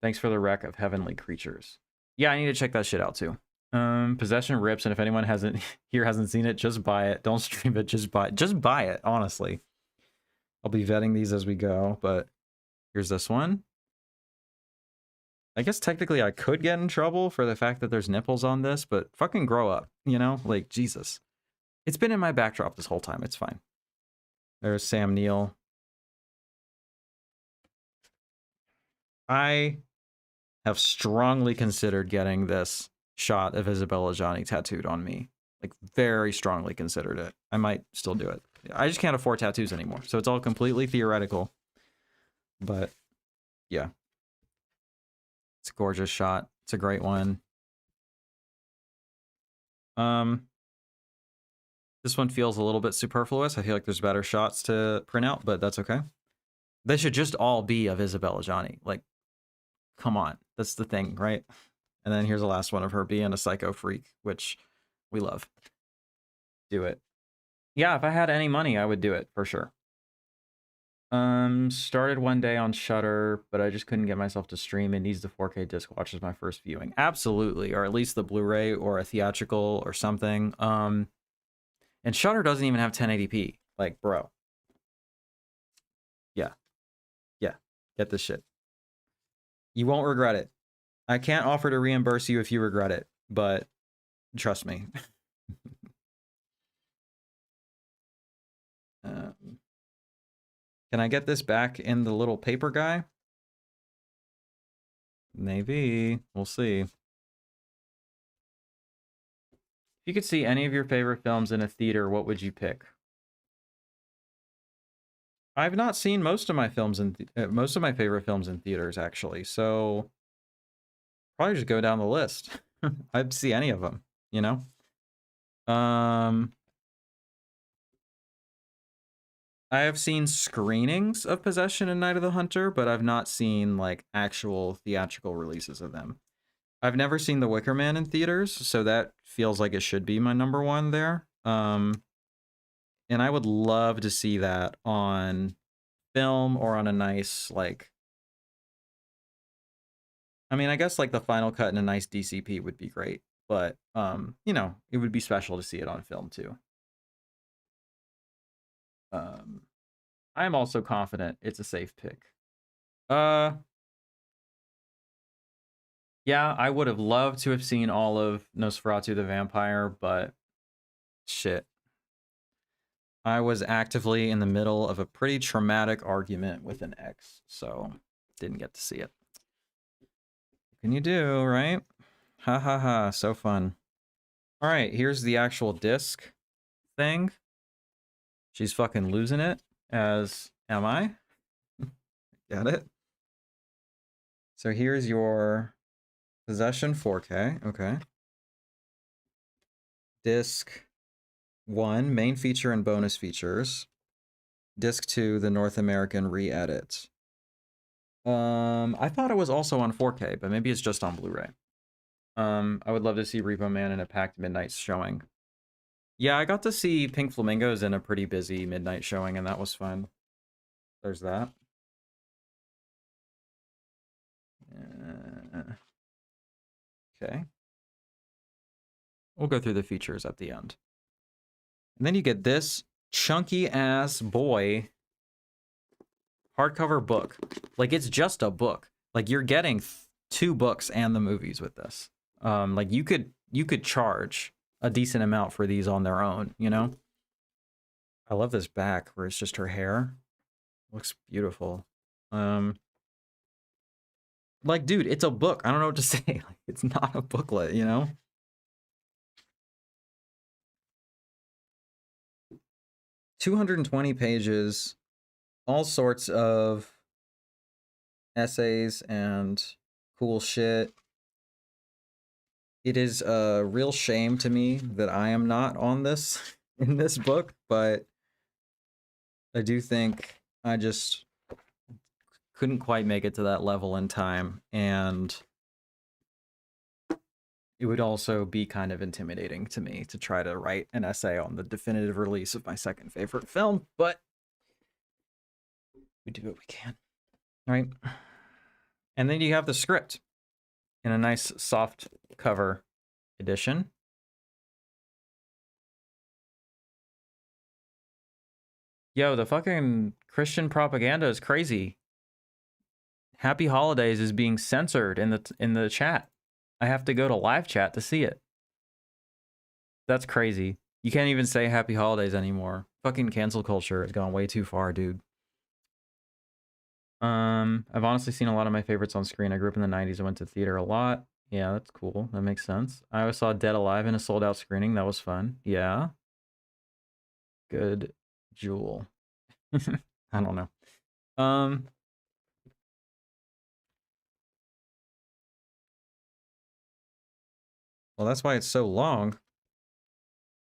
Thanks for the rec of Heavenly Creatures. Yeah, I need to check that shit out too. Possession rips, and if anyone hasn't seen it, just buy it. Don't stream it, just buy it. Just buy it, honestly. I'll be vetting these as we go, but here's this one. I guess technically I could get in trouble for the fact that there's nipples on this, but fucking grow up, you know? Like, Jesus. It's been in my backdrop this whole time. It's fine. There's Sam Neill. I have strongly considered getting this shot of Isabella Johnny tattooed on me. Like, very strongly considered it. I might still do it. I just can't afford tattoos anymore, so it's all completely theoretical. But, yeah. It's a gorgeous shot. It's a great one. This one feels a little bit superfluous. I feel like there's better shots to print out, but that's okay. They should just all be of Isabella Johnny. Like, come on. That's the thing, right? And then here's the last one of her being a psycho freak, which we love. Do it. Yeah, if I had any money, I would do it for sure. Started one day on Shudder, but I just couldn't get myself to stream. It needs the 4K disc watch as my first viewing. Absolutely, or at least the Blu-ray or a theatrical or something. And Shudder doesn't even have 1080p. Like, bro. Yeah. Yeah. Get this shit. You won't regret it. I can't offer to reimburse you if you regret it, but trust me. Can I get this back in the little paper guy? Maybe. We'll see. If you could see any of your favorite films in a theater, what would you pick? I've not seen most of my films in most of my favorite films in theaters, actually. So probably just go down the list. I'd see any of them, you know? I have seen screenings of Possession and Night of the Hunter, but I've not seen like actual theatrical releases of them. I've never seen The Wicker Man in theaters, so that feels like it should be my #1 there. And I would love to see that on film or on a nice, like... I mean, I guess like the final cut in a nice DCP would be great, but, you know, it would be special to see it on film too. I am also confident it's a safe pick. Yeah, I would have loved to have seen all of Nosferatu the Vampire, but shit. I was actively in the middle of a pretty traumatic argument with an ex, so didn't get to see it. What can you do, right? Ha ha ha, so fun. All right, here's the actual disc thing. She's fucking losing it, as am I. Got it? So here's your Possession 4K, okay. Disc 1, main feature and bonus features. Disc 2, the North American re-edit. I thought it was also on 4K, but maybe it's just on Blu-ray. I would love to see Repo Man in a packed midnight showing. Yeah, I got to see Pink Flamingos in a pretty busy midnight showing, and that was fun. There's that. Okay. We'll go through the features at the end. And then you get this chunky-ass boy hardcover book. Like, it's just a book. Like, you're getting 2 books and the movies with this. Like, you could charge a decent amount for these on their own, you know? I love this back where it's just her hair. Looks beautiful. Like, dude, it's a book. I don't know what to say. Like, it's not a booklet, you know? $220 pages, all sorts of essays and cool shit. It is a real shame to me that I am not on this in this book, but I do think I just couldn't quite make it to that level in time, and it would also be kind of intimidating to me to try to write an essay on the definitive release of my second favorite film, but we do what we can, right? And then you have the script in a nice soft cover edition. Yo, the fucking Christian propaganda is crazy. Happy Holidays is being censored in the chat. I have to go to live chat to see it. That's crazy. You can't even say Happy Holidays anymore. Fucking cancel culture has gone way too far, dude. I've honestly seen a lot of my favorites on screen. I grew up in the 90s. I went to theater a lot. Yeah, that's cool. That makes sense. I always saw Dead Alive in a sold-out screening. That was fun. Yeah. Good Jewel. I don't know. Well, that's why it's so long.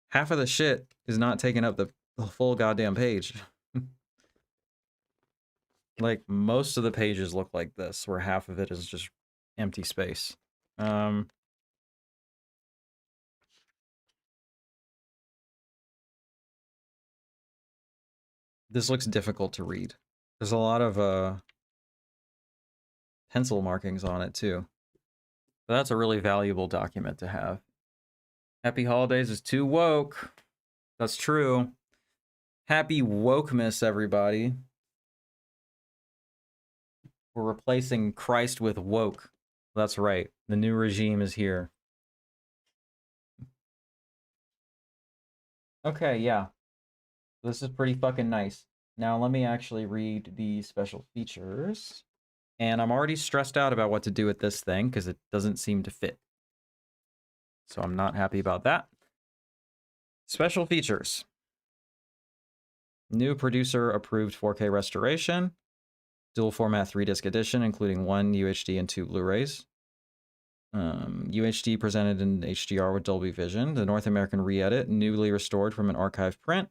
Half of the shit is not taking up the full goddamn page. Like, most of the pages look like this, where half of it is just empty space. This looks difficult to read. There's a lot of pencil markings on it, too. But that's a really valuable document to have. Happy Holidays is too woke. That's true. Happy Wokemas, everybody. We're replacing Christ with woke. That's right. The new regime is here. Okay, yeah. This is pretty fucking nice. Now let me actually read the special features. And I'm already stressed out about what to do with this thing because it doesn't seem to fit. So I'm not happy about that. Special features. New producer approved 4K restoration. Dual format 3-disc edition, including 1 UHD and 2 Blu-rays. UHD presented in HDR with Dolby Vision. The North American re-edit, newly restored from an archive print.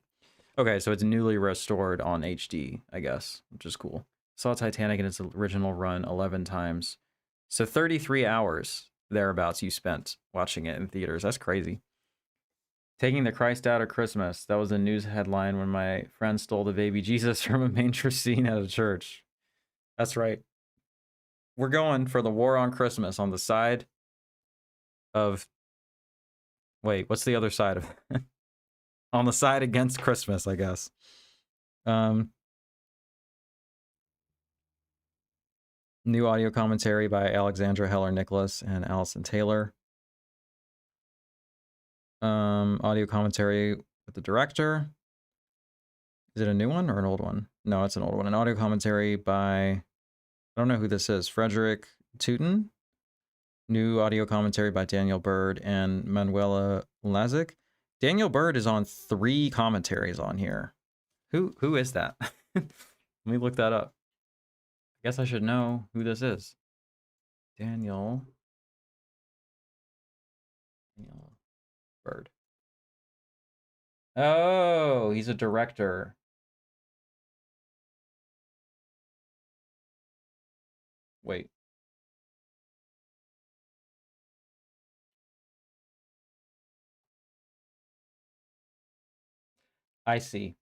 Okay, so it's newly restored on HD, I guess, which is cool. Saw Titanic in its original run 11 times. So 33 hours, thereabouts, you spent watching it in theaters. That's crazy. Taking the Christ out of Christmas. That was a news headline when my friend stole the baby Jesus from a manger scene at a church. That's right. We're going for the war on Christmas on the side of... Wait, what's the other side of it? On the side against Christmas, I guess. New audio commentary by Alexandra Heller-Nicholas and Allison Taylor. Audio commentary with the director. Is it a new one or an old one? No, it's an old one. An audio commentary by... I don't know who this is. Frederick Tooten. New audio commentary by Daniel Bird and Manuela Lazic. Daniel Bird is on 3 commentaries on here. Who is that? Let me look that up. I guess I should know who this is. Daniel Bird. Oh, he's a director. Wait. I see.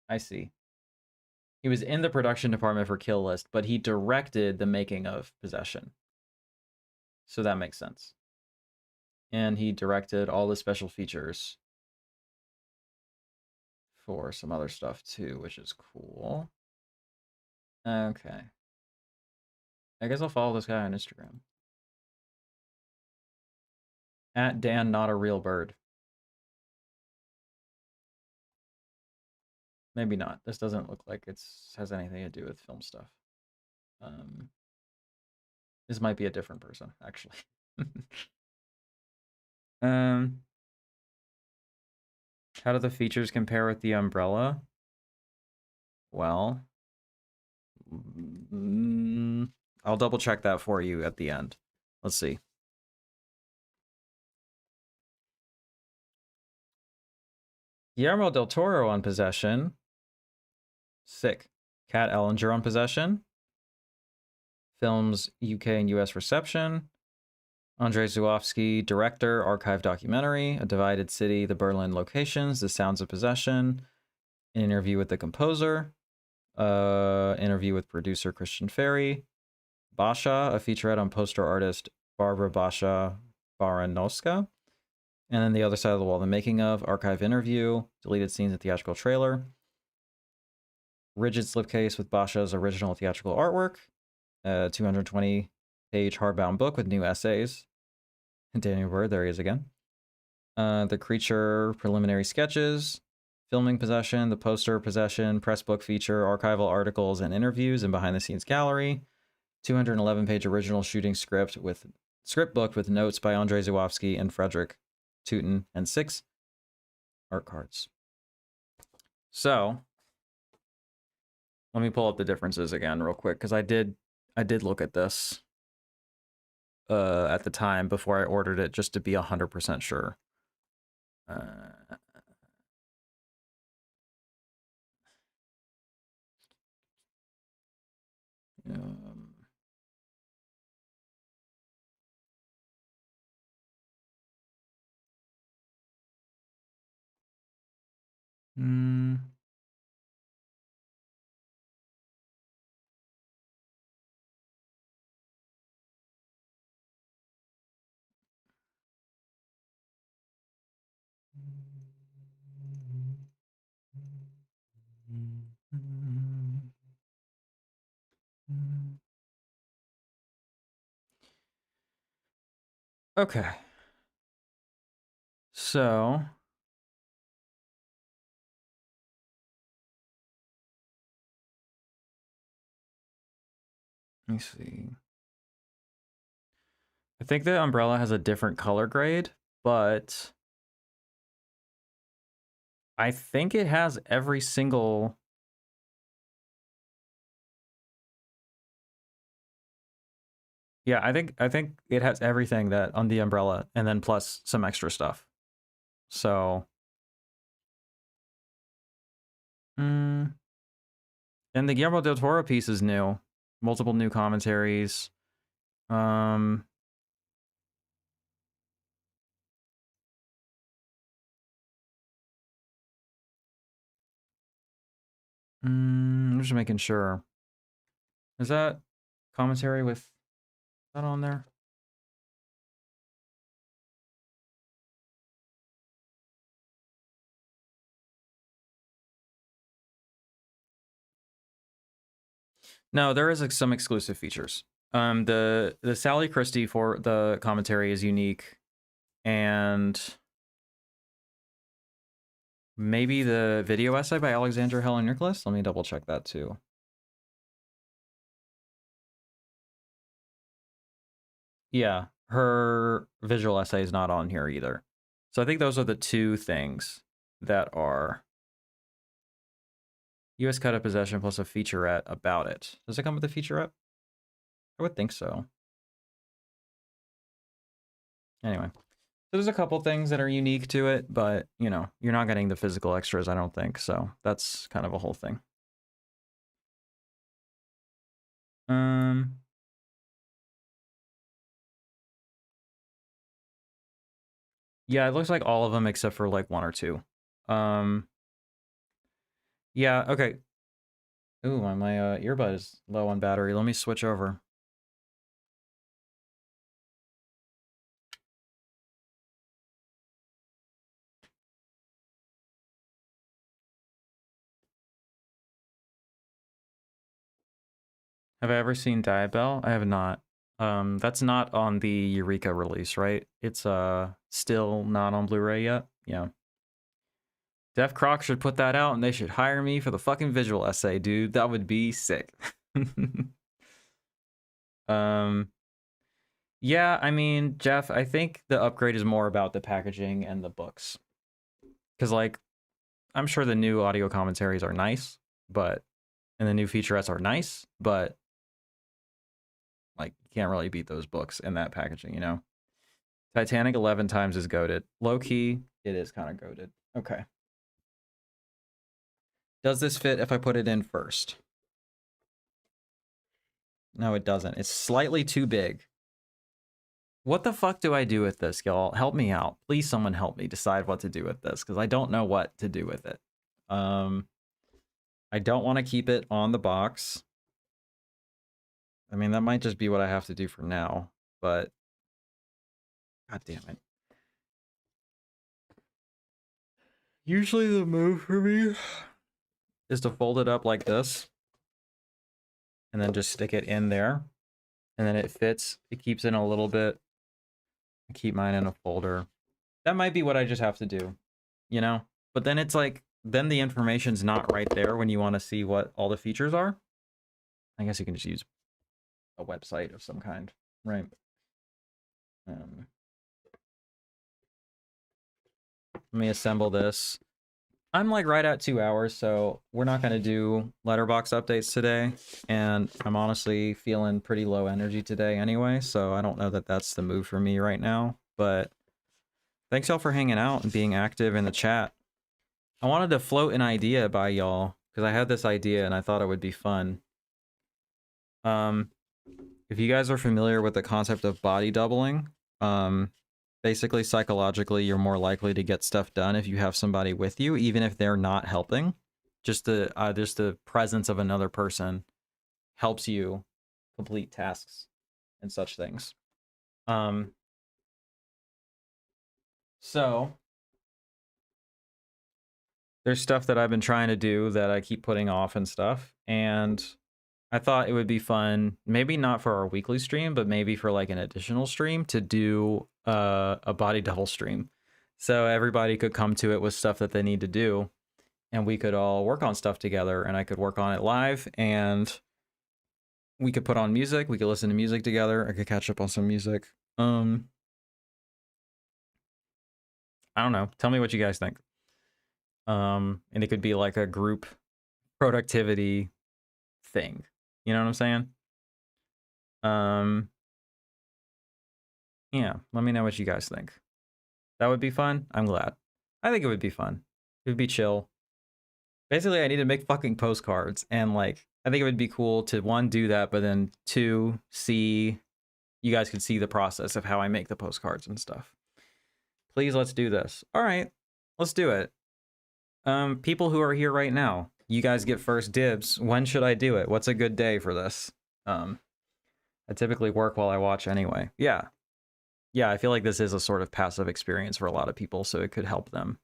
I see. He was in the production department for Kill List, but he directed the making of Possession. So that makes sense. And he directed all the special features for some other stuff too, which is cool. Okay. I guess I'll follow this guy on Instagram. At Dan Not a Real Bird. Maybe not. This doesn't look like it has anything to do with film stuff. This might be a different person, actually. How do the features compare with the umbrella? Well, I'll double check that for you at the end. Let's see. Guillermo del Toro on Possession. Sick. Kat Ellinger on Possession. Film's UK and US reception. Andrzej Żuławski, director, archive documentary, A Divided City, The Berlin Locations, The Sounds of Possession, an interview with the composer, interview with producer Christian Ferry, Basha, a featurette on poster artist Barbara Basha Baranowska, and then The Other Side of the Wall, The Making of, archive interview, deleted scenes and theatrical trailer, rigid slipcase with Basha's original theatrical artwork, 220-page hardbound book with new essays. Daniel Bird, there he is again. The Creature preliminary sketches, filming Possession, the poster Possession, press book feature, archival articles and interviews, and behind-the-scenes gallery. 211-page original shooting script book with notes by Andrzej Żuławski and Frederick Tooten, and 6 art cards. So, let me pull up the differences again real quick, because I did look at this at the time before I ordered it, just to be 100% sure. Okay. So, let me see. I think the umbrella has a different color grade, but I think it has every single... Yeah, I think it has everything that on the umbrella, and then plus some extra stuff. So, and the Guillermo del Toro piece is new. Multiple new commentaries. I'm just making sure. Is that commentary with that on there? No, there is some exclusive features. The Sally Christie for the commentary is unique, and maybe the video essay by Alexandra Helen Nicholas. Let me double check that too. Yeah, her visual essay is not on here either. So I think those are the two things that are US cut of Possession plus a featurette about it. Does it come with a featurette? I would think so. Anyway, There's a couple things that are unique to it, but, you know, you're not getting the physical extras, I don't think. So that's kind of a whole thing. Yeah, it looks like all of them except for like one or two. Yeah, okay. Ooh, my earbud is low on battery. Let me switch over. Have I ever seen Diabell? I have not. That's not on the Eureka release, right? It's still not on Blu-ray yet. Yeah. Def Croc should put that out, and they should hire me for the fucking visual essay, dude. That would be sick. Yeah, I mean, Jeff, I think the upgrade is more about the packaging and the books. Because, like, I'm sure the new audio commentaries are nice, but... and the new featurettes are nice, but... like, you can't really beat those books in that packaging, you know? Titanic 11 times is goated. Low-key, it is kind of goated. Okay. Does this fit if I put it in first? No, it doesn't. It's slightly too big. What the fuck do I do with this, y'all? Help me out. Please, someone help me decide what to do with this, because I don't know what to do with it. I don't want to keep it on the box. I mean, that might just be what I have to do for now, but... God damn it. Usually the move for me is to fold it up like this, and then just stick it in there, and then it fits. It keeps in a little bit. I keep mine in a folder. That might be what I just have to do, you know? But then it's like, then the information's not right there when you want to see what all the features are. I guess you can just use a website of some kind, right? Let me assemble this. I'm like right at 2 hours, so we're not going to do Letterboxd updates today. And I'm honestly feeling pretty low energy today anyway, so I don't know that that's the move for me right now. But thanks y'all for hanging out and being active in the chat. I wanted to float an idea by y'all, because I had this idea and I thought it would be fun. If you guys are familiar with the concept of body doubling, basically, psychologically, you're more likely to get stuff done if you have somebody with you, even if they're not helping. Just the presence of another person helps you complete tasks and such things. So there's stuff that I've been trying to do that I keep putting off and stuff, and I thought it would be fun, maybe not for our weekly stream, but maybe for like an additional stream to do a body double stream. So everybody could come to it with stuff that they need to do, and we could all work on stuff together, and I could work on it live, and we could put on music, we could listen to music together, I could catch up on some music. I don't know. Tell me what you guys think. And it could be like a group productivity thing. You know what I'm saying? Yeah, let me know what you guys think. That would be fun? I'm glad. I think it would be fun. It would be chill. Basically, I need to make fucking postcards, and like, I think it would be cool to, one, do that, but then two, see, you guys could see the process of how I make the postcards and stuff. Please, let's do this. All right, let's do it. People who are here right now, you guys get first dibs. When should I do it? What's a good day for this? I typically work while I watch anyway. Yeah. Yeah, I feel like this is a sort of passive experience for a lot of people, so it could help them.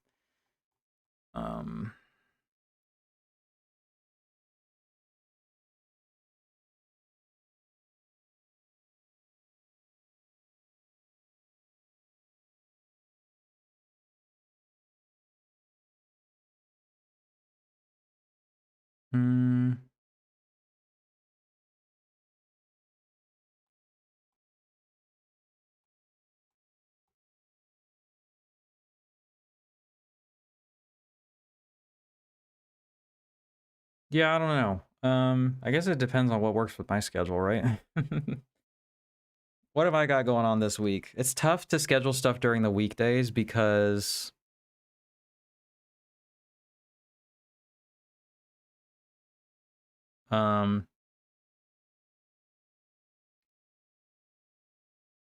Yeah, I don't know. I guess it depends on what works with my schedule, right? What have I got going on this week? It's tough to schedule stuff during the weekdays because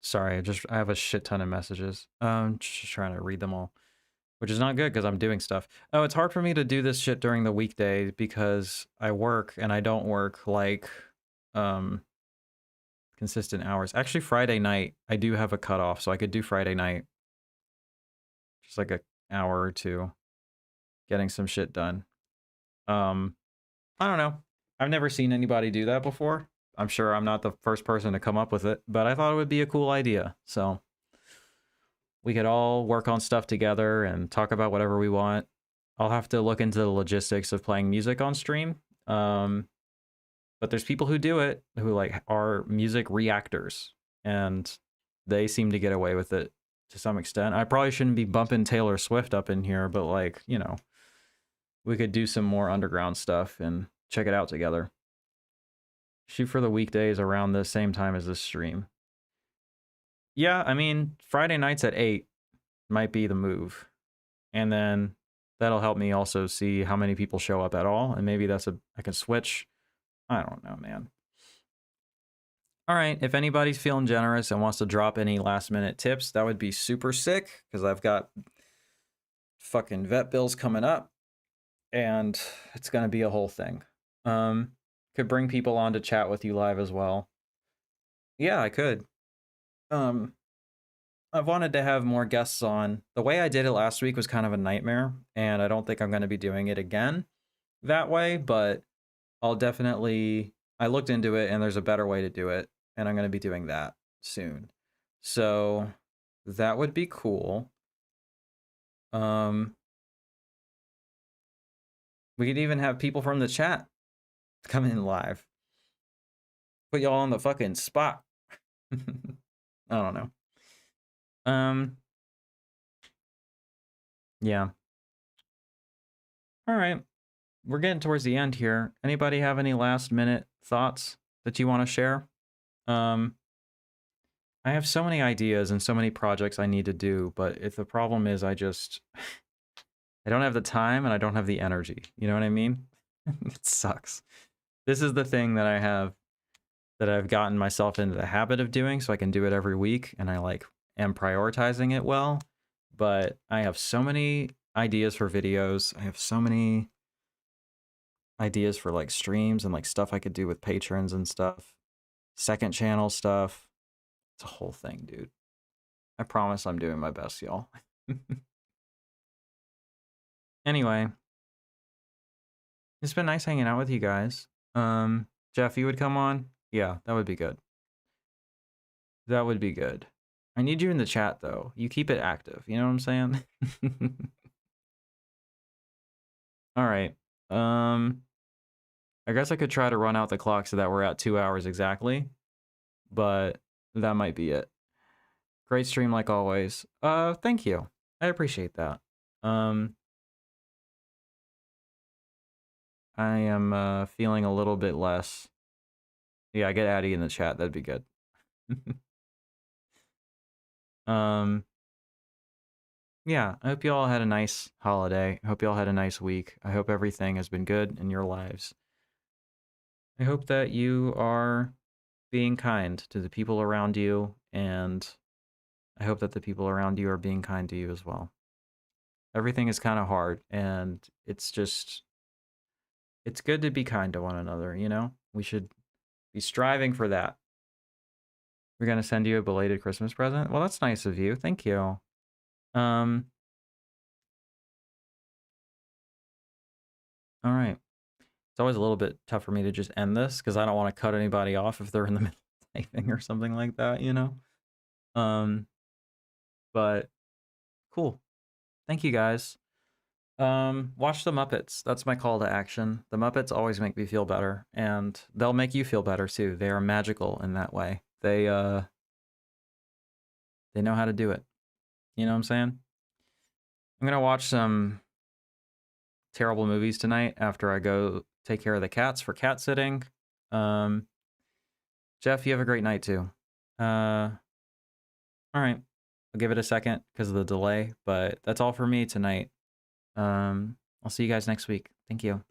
sorry, I have a shit ton of messages. Just trying to read them all, which is not good because I'm doing stuff. Oh, it's hard for me to do this shit during the weekday because I work and I don't work like consistent hours. Actually, Friday night I do have a cutoff, so I could do Friday night, just like an hour or two, getting some shit done. I don't know. I've never seen anybody do that before. I'm sure I'm not the first person to come up with it, but I thought it would be a cool idea. So we could all work on stuff together and talk about whatever we want. I'll have to look into the logistics of playing music on stream. But there's people who do it who like are music reactors, and they seem to get away with it to some extent. I probably shouldn't be bumping Taylor Swift up in here, but like, you know, we could do some more underground stuff and check it out together. Shoot for the weekdays around the same time as this stream. Yeah, I mean, Friday nights at 8 might be the move. And then that'll help me also see how many people show up at all. And maybe I can switch. I don't know, man. All right, if anybody's feeling generous and wants to drop any last minute tips, that would be super sick because I've got fucking vet bills coming up and it's going to be a whole thing. Could bring people on to chat with you live as well. Yeah, I could. I've wanted to have more guests on. The way I did it last week was kind of a nightmare, and I don't think I'm going to be doing it again that way, but I'll definitely, I looked into it and there's a better way to do it, and I'm going to be doing that soon. So that would be cool. We could even have people from the chat come in live. Put y'all on the fucking spot. I don't know. Yeah. All right. We're getting towards the end here. Anybody have any last minute thoughts that you want to share? I have so many ideas and so many projects I need to do, but if the problem is I don't have the time and I don't have the energy. You know what I mean? It sucks. This is the thing that I have that I've gotten myself into the habit of doing so I can do it every week, and I like am prioritizing it well, but I have so many ideas for videos. I have so many ideas for like streams and like stuff I could do with patrons and stuff. Second channel stuff. It's a whole thing, dude. I promise I'm doing my best, y'all. Anyway, it's been nice hanging out with you guys. Jeff, you would come on? Yeah, that would be good. That would be good. I need you in the chat, though. You keep it active. You know what I'm saying? All right. I guess I could try to run out the clock so that we're at 2 hours exactly. But that might be it. Great stream like always. Thank you. I appreciate that. I am feeling a little bit less. Yeah, get Addy in the chat. That'd be good. Yeah, I hope you all had a nice holiday. I hope you all had a nice week. I hope everything has been good in your lives. I hope that you are being kind to the people around you, and I hope that the people around you are being kind to you as well. Everything is kind of hard, and it's good to be kind to one another, you know? We should be striving for that. We're going to send you a belated Christmas present? Well, that's nice of you. Thank you. All right. It's always a little bit tough for me to just end this because I don't want to cut anybody off if they're in the middle of typing or something like that, you know? But cool. Thank you guys. Watch the Muppets. That's my call to action. The Muppets always make me feel better, and they'll make you feel better too. They are magical in that way. They know how to do it. You know what I'm saying? I'm gonna watch some terrible movies tonight after I go take care of the cats for cat sitting. Jeff, you have a great night too. All right. I'll give it a second because of the delay, but that's all for me tonight. I'll see you guys next week. Thank you.